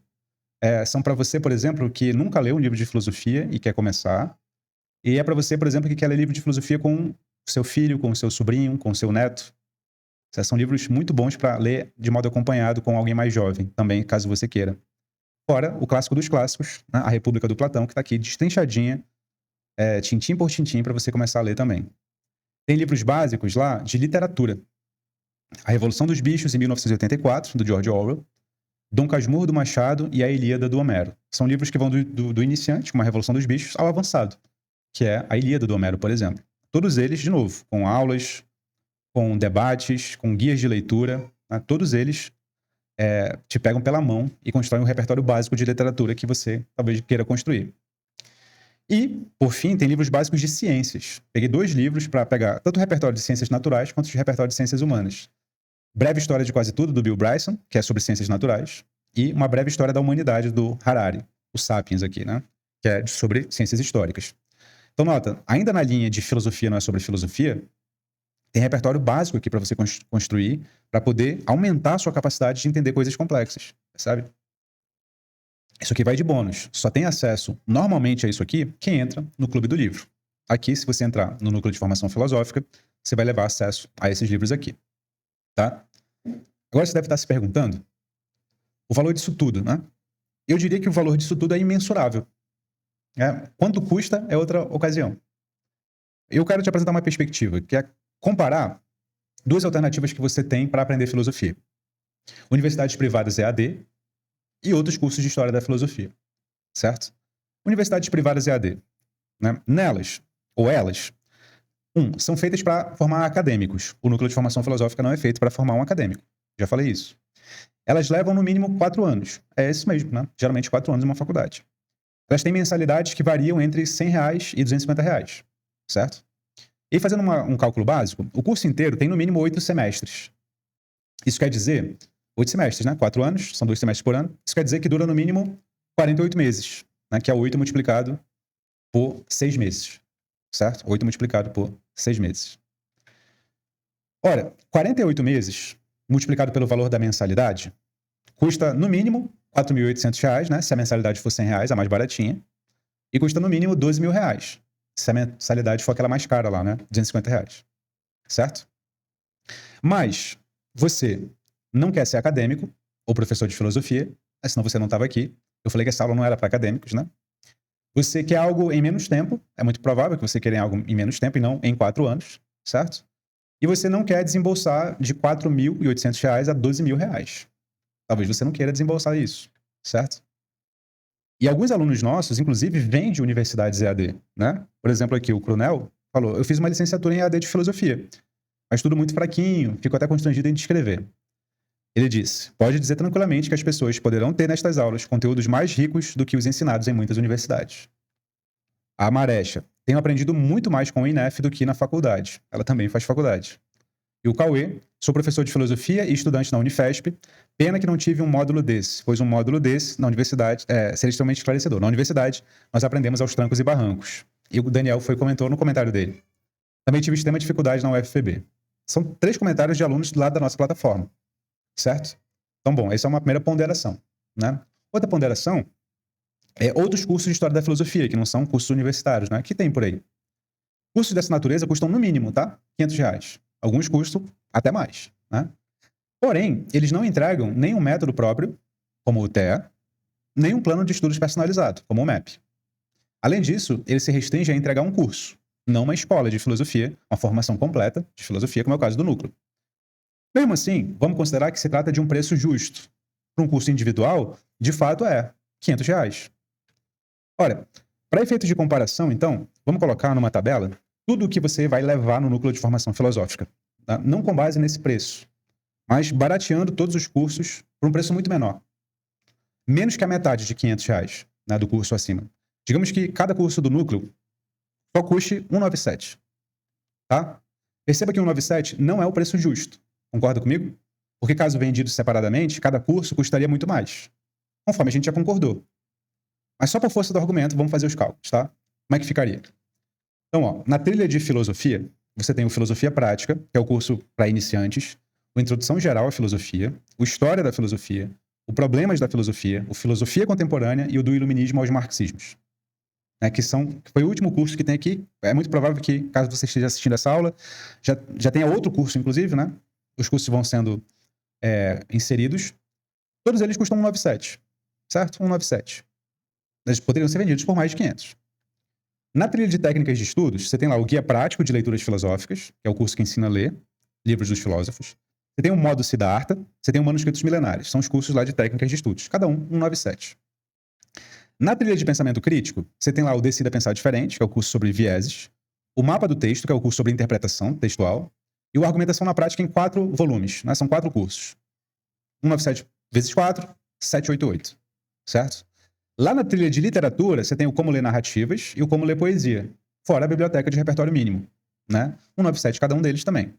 São para você, por exemplo, que nunca leu um livro de filosofia e quer começar. E é para você, por exemplo, que quer ler livro de filosofia com o seu filho, com o seu sobrinho, com o seu neto. São livros muito bons para ler de modo acompanhado com alguém mais jovem, também, caso você queira. Fora o clássico dos clássicos, né? A República do Platão, que está aqui destrinchadinha, tintim por tintim, para você começar a ler também. Tem livros básicos lá de literatura. A Revolução dos Bichos, em 1984, do George Orwell, Dom Casmurro do Machado e A Ilíada do Homero. São livros que vão do iniciante, como a Revolução dos Bichos, ao avançado, que é a Ilíada do Homero, por exemplo. Todos eles, de novo, com aulas, com debates, com guias de leitura, né? Todos eles te pegam pela mão e constroem um repertório básico de literatura que você talvez queira construir. E, por fim, tem livros básicos de ciências. Peguei 2 livros para pegar tanto o repertório de ciências naturais quanto o repertório de ciências humanas. Breve História de Quase Tudo, do Bill Bryson, que é sobre ciências naturais, e Uma Breve História da Humanidade, do Harari, o Sapiens aqui, né? Que é sobre ciências históricas. Então, nota, ainda na linha de filosofia não é sobre filosofia, tem repertório básico aqui para você construir, para poder aumentar a sua capacidade de entender coisas complexas, sabe? Isso aqui vai de bônus. Só tem acesso normalmente a isso aqui quem entra no Clube do Livro. Aqui, se você entrar no Núcleo de Formação Filosófica, você vai levar acesso a esses livros aqui, tá? Agora você deve estar se perguntando o valor disso tudo, né? Eu diria que o valor disso tudo é imensurável. Quanto custa é outra ocasião. Eu quero te apresentar uma perspectiva, que é comparar 2 alternativas que você tem para aprender filosofia. Universidades privadas EAD e outros cursos de história da filosofia, certo? Universidades privadas EAD, né? Nelas, ou elas, são feitas para formar acadêmicos. O Núcleo de Formação Filosófica não é feito para formar um acadêmico. Já falei isso. Elas levam no mínimo 4 anos. É isso mesmo, né? Geralmente 4 anos em uma faculdade. Elas têm mensalidades que variam entre R$100 e R$250, certo? E fazendo um cálculo básico, o curso inteiro tem no mínimo 8 semestres. Isso quer dizer 8 semestres, né? 4 anos, são 2 semestres por ano. Isso quer dizer que dura no mínimo 48 meses, né? Que é 8 multiplicado por 6 meses, certo? 8 multiplicado por 6 meses. Ora, 48 meses multiplicado pelo valor da mensalidade custa no mínimo R$4.800, né? Se a mensalidade for R$100, a mais baratinha. E custa no mínimo R$12.000. Se a mensalidade for aquela mais cara lá, né? R$250. Certo? Mas você não quer ser acadêmico ou professor de filosofia, senão você não estava aqui. Eu falei que essa aula não era para acadêmicos, né? Você quer algo em menos tempo, é muito provável que você queira algo em menos tempo e não em 4 anos, certo? E você não quer desembolsar de R$4.800 a R$12.000. Talvez você não queira desembolsar isso, certo? E alguns alunos nossos, inclusive, vêm de universidades EAD, né? Por exemplo, aqui o Crunel falou, eu fiz uma licenciatura em EAD de filosofia, mas tudo muito fraquinho, fico até constrangido em descrever. Ele disse, pode dizer tranquilamente que as pessoas poderão ter nestas aulas conteúdos mais ricos do que os ensinados em muitas universidades. A Marecha, tenho aprendido muito mais com o INEF do que na faculdade. Ela também faz faculdade. E o Cauê, sou professor de filosofia e estudante na Unifesp. Pena que não tive um módulo desse, pois um módulo desse na universidade seria extremamente esclarecedor. Na universidade, nós aprendemos aos trancos e barrancos. E o Daniel comentou no comentário dele. Também tive extrema dificuldade na UFPB. São 3 comentários de alunos do lado da nossa plataforma. Certo? Então, bom, essa é uma primeira ponderação, né? Outra ponderação é outros cursos de História da Filosofia, que não são cursos universitários, né? Que tem por aí. Cursos dessa natureza custam no mínimo, tá? R$500. Alguns custam até mais, né? Porém, eles não entregam nenhum método próprio, como o TEA, nem um plano de estudos personalizado, como o MEP. Além disso, ele se restringe a entregar um curso, não uma escola de filosofia, uma formação completa de filosofia, como é o caso do Núcleo. Mesmo assim, vamos considerar que se trata de um preço justo. Para um curso individual, de fato é R$500. Ora, para efeitos de comparação, então, vamos colocar numa tabela tudo o que você vai levar no Núcleo de Formação Filosófica. tá? Não com base nesse preço, mas barateando todos os cursos por um preço muito menor. Menos que a metade de R$ 500, né, do curso acima. Digamos que cada curso do núcleo só custe R$ 197, tá? Perceba que R$ 197 não é o preço justo. Concorda comigo? Porque caso vendido separadamente, cada curso custaria muito mais. Conforme a gente já concordou. Mas só por força do argumento, vamos fazer os cálculos, tá? Como é que ficaria? Então, ó, na trilha de filosofia, você tem o Filosofia Prática, que é o curso para iniciantes, o Introdução Geral à Filosofia, o História da Filosofia, o Problemas da Filosofia, o Filosofia Contemporânea e o do Iluminismo aos Marxismos. Né, que foi o último curso que tem aqui. É muito provável que, caso você esteja assistindo essa aula, já tenha outro curso, inclusive, né? Os cursos vão sendo inseridos. Todos eles custam 197, certo? 197. Eles poderiam ser vendidos por mais de 500. Na trilha de técnicas de estudos, você tem lá o Guia Prático de Leituras Filosóficas, que é o curso que ensina a ler livros dos filósofos. Você tem o Modo Siddhartha, você tem o Manuscritos Milenares. São os cursos lá de técnicas de estudos. Cada um, 197. Na trilha de pensamento crítico, você tem lá o Decida Pensar Diferente, que é o curso sobre vieses, o Mapa do Texto, que é o curso sobre interpretação textual, e o Argumentação na Prática em 4 volumes, né? São 4 cursos. 197 vezes 4, 788, certo? Lá na trilha de literatura, você tem o Como Ler Narrativas e o Como Ler Poesia, fora a biblioteca de repertório mínimo, né? 197 cada um deles também.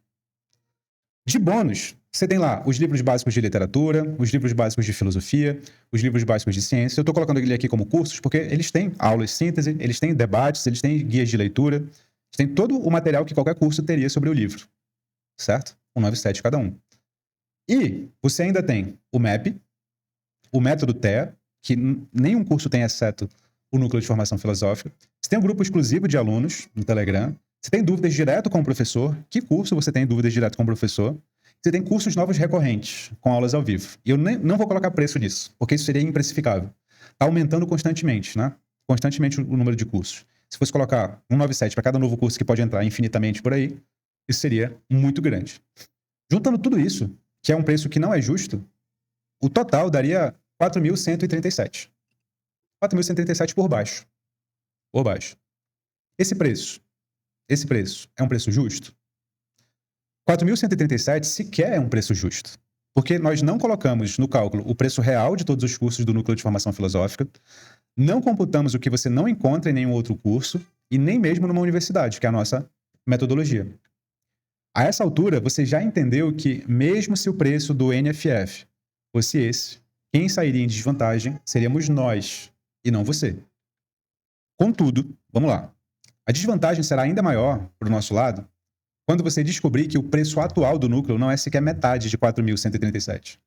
De bônus, você tem lá os livros básicos de literatura, os livros básicos de filosofia, os livros básicos de ciência. Eu estou colocando ele aqui como cursos porque eles têm aulas de síntese, eles têm debates, eles têm guias de leitura, eles têm todo o material que qualquer curso teria sobre o livro, certo? 197 cada um. E você ainda tem o MEP, o Método TEA, que nenhum curso tem exceto o Núcleo de Formação Filosófica. Você tem um grupo exclusivo de alunos no Telegram. Você tem dúvidas direto com o professor. Que curso você tem dúvidas direto com o professor? Você tem cursos novos recorrentes, com aulas ao vivo. E eu não vou colocar preço nisso, porque isso seria imprecificável. Está aumentando constantemente, né? Constantemente o número de cursos. Se fosse colocar 197 para cada novo curso que pode entrar infinitamente por aí, isso seria muito grande. Juntando tudo isso, que é um preço que não é justo, o total daria 4.137. 4.137 por baixo. Por baixo. Esse preço é um preço justo? 4.137 sequer é um preço justo, porque nós não colocamos no cálculo o preço real de todos os cursos do Núcleo de Formação Filosófica, não computamos o que você não encontra em nenhum outro curso e nem mesmo numa universidade, que é a nossa metodologia. A essa altura, você já entendeu que, mesmo se o preço do NFF fosse esse, quem sairia em desvantagem seríamos nós e não você. Contudo, vamos lá. A desvantagem será ainda maior para o nosso lado quando você descobrir que o preço atual do núcleo não é sequer metade de 4.137.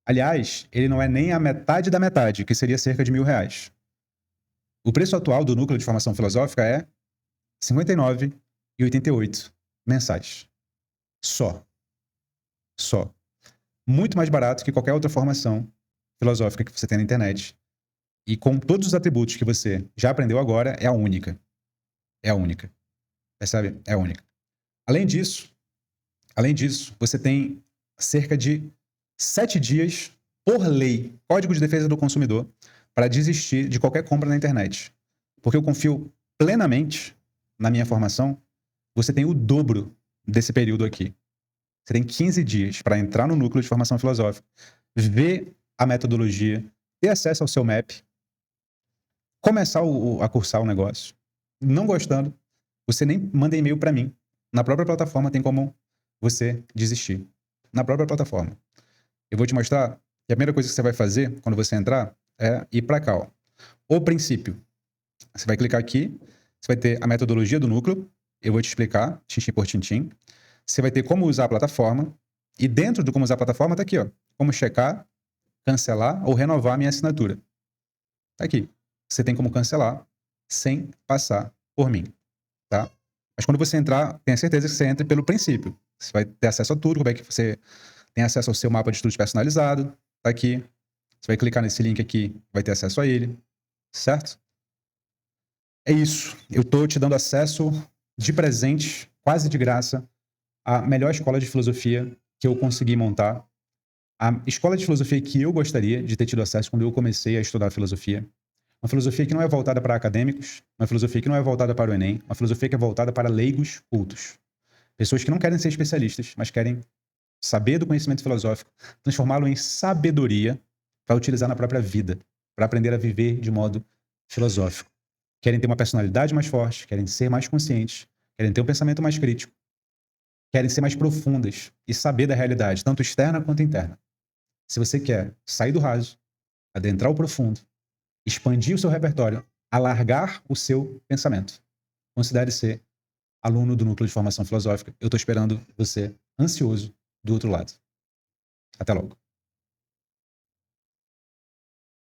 Aliás, ele não é nem a metade da metade, que seria cerca de R$1.000. O preço atual do núcleo de formação filosófica é R$ 59,88 mensais. Só. Muito mais barato que qualquer outra formação filosófica que você tem na internet. E com todos os atributos que você já aprendeu agora, é a única. É a única. Percebe? É a única. Além disso, você tem cerca de 7 dias por lei, Código de Defesa do Consumidor, para desistir de qualquer compra na internet. Porque eu confio plenamente na minha formação, você tem o dobro desse período aqui. Você tem 15 dias para entrar no Núcleo de Formação Filosófica, ver a metodologia, ter acesso ao seu MAP, começar a cursar o negócio. Não gostando, você nem manda e-mail para mim. Na própria plataforma tem como você desistir. Na própria plataforma. Eu vou te mostrar que a primeira coisa que você vai fazer quando você entrar é ir para cá, ó. O princípio. Você vai clicar aqui, você vai ter a metodologia do núcleo, eu vou te explicar, tintim por tintim. Você vai ter como usar a plataforma, e dentro do como usar a plataforma tá aqui, ó, como checar, cancelar ou renovar a minha assinatura. Tá aqui. Você tem como cancelar sem passar por mim, tá? Mas quando você entrar, tenha certeza que você entre pelo princípio. Você vai ter acesso a tudo, como é que você tem acesso ao seu mapa de estudos personalizado, tá aqui. Você vai clicar nesse link aqui, vai ter acesso a ele, certo? É isso. Eu tô te dando acesso de presente, quase de graça, à melhor escola de filosofia que eu consegui montar. A escola de filosofia que eu gostaria de ter tido acesso quando eu comecei a estudar filosofia. Uma filosofia que não é voltada para acadêmicos, uma filosofia que não é voltada para o Enem, uma filosofia que é voltada para leigos cultos. Pessoas que não querem ser especialistas, mas querem saber do conhecimento filosófico, transformá-lo em sabedoria para utilizar na própria vida, para aprender a viver de modo filosófico. Querem ter uma personalidade mais forte, querem ser mais conscientes, querem ter um pensamento mais crítico, querem ser mais profundas e saber da realidade, tanto externa quanto interna. Se você quer sair do raso, adentrar o profundo, expandir o seu repertório, alargar o seu pensamento, considere ser aluno do Núcleo de Formação Filosófica. Eu estou esperando você ansioso do outro lado. Até logo.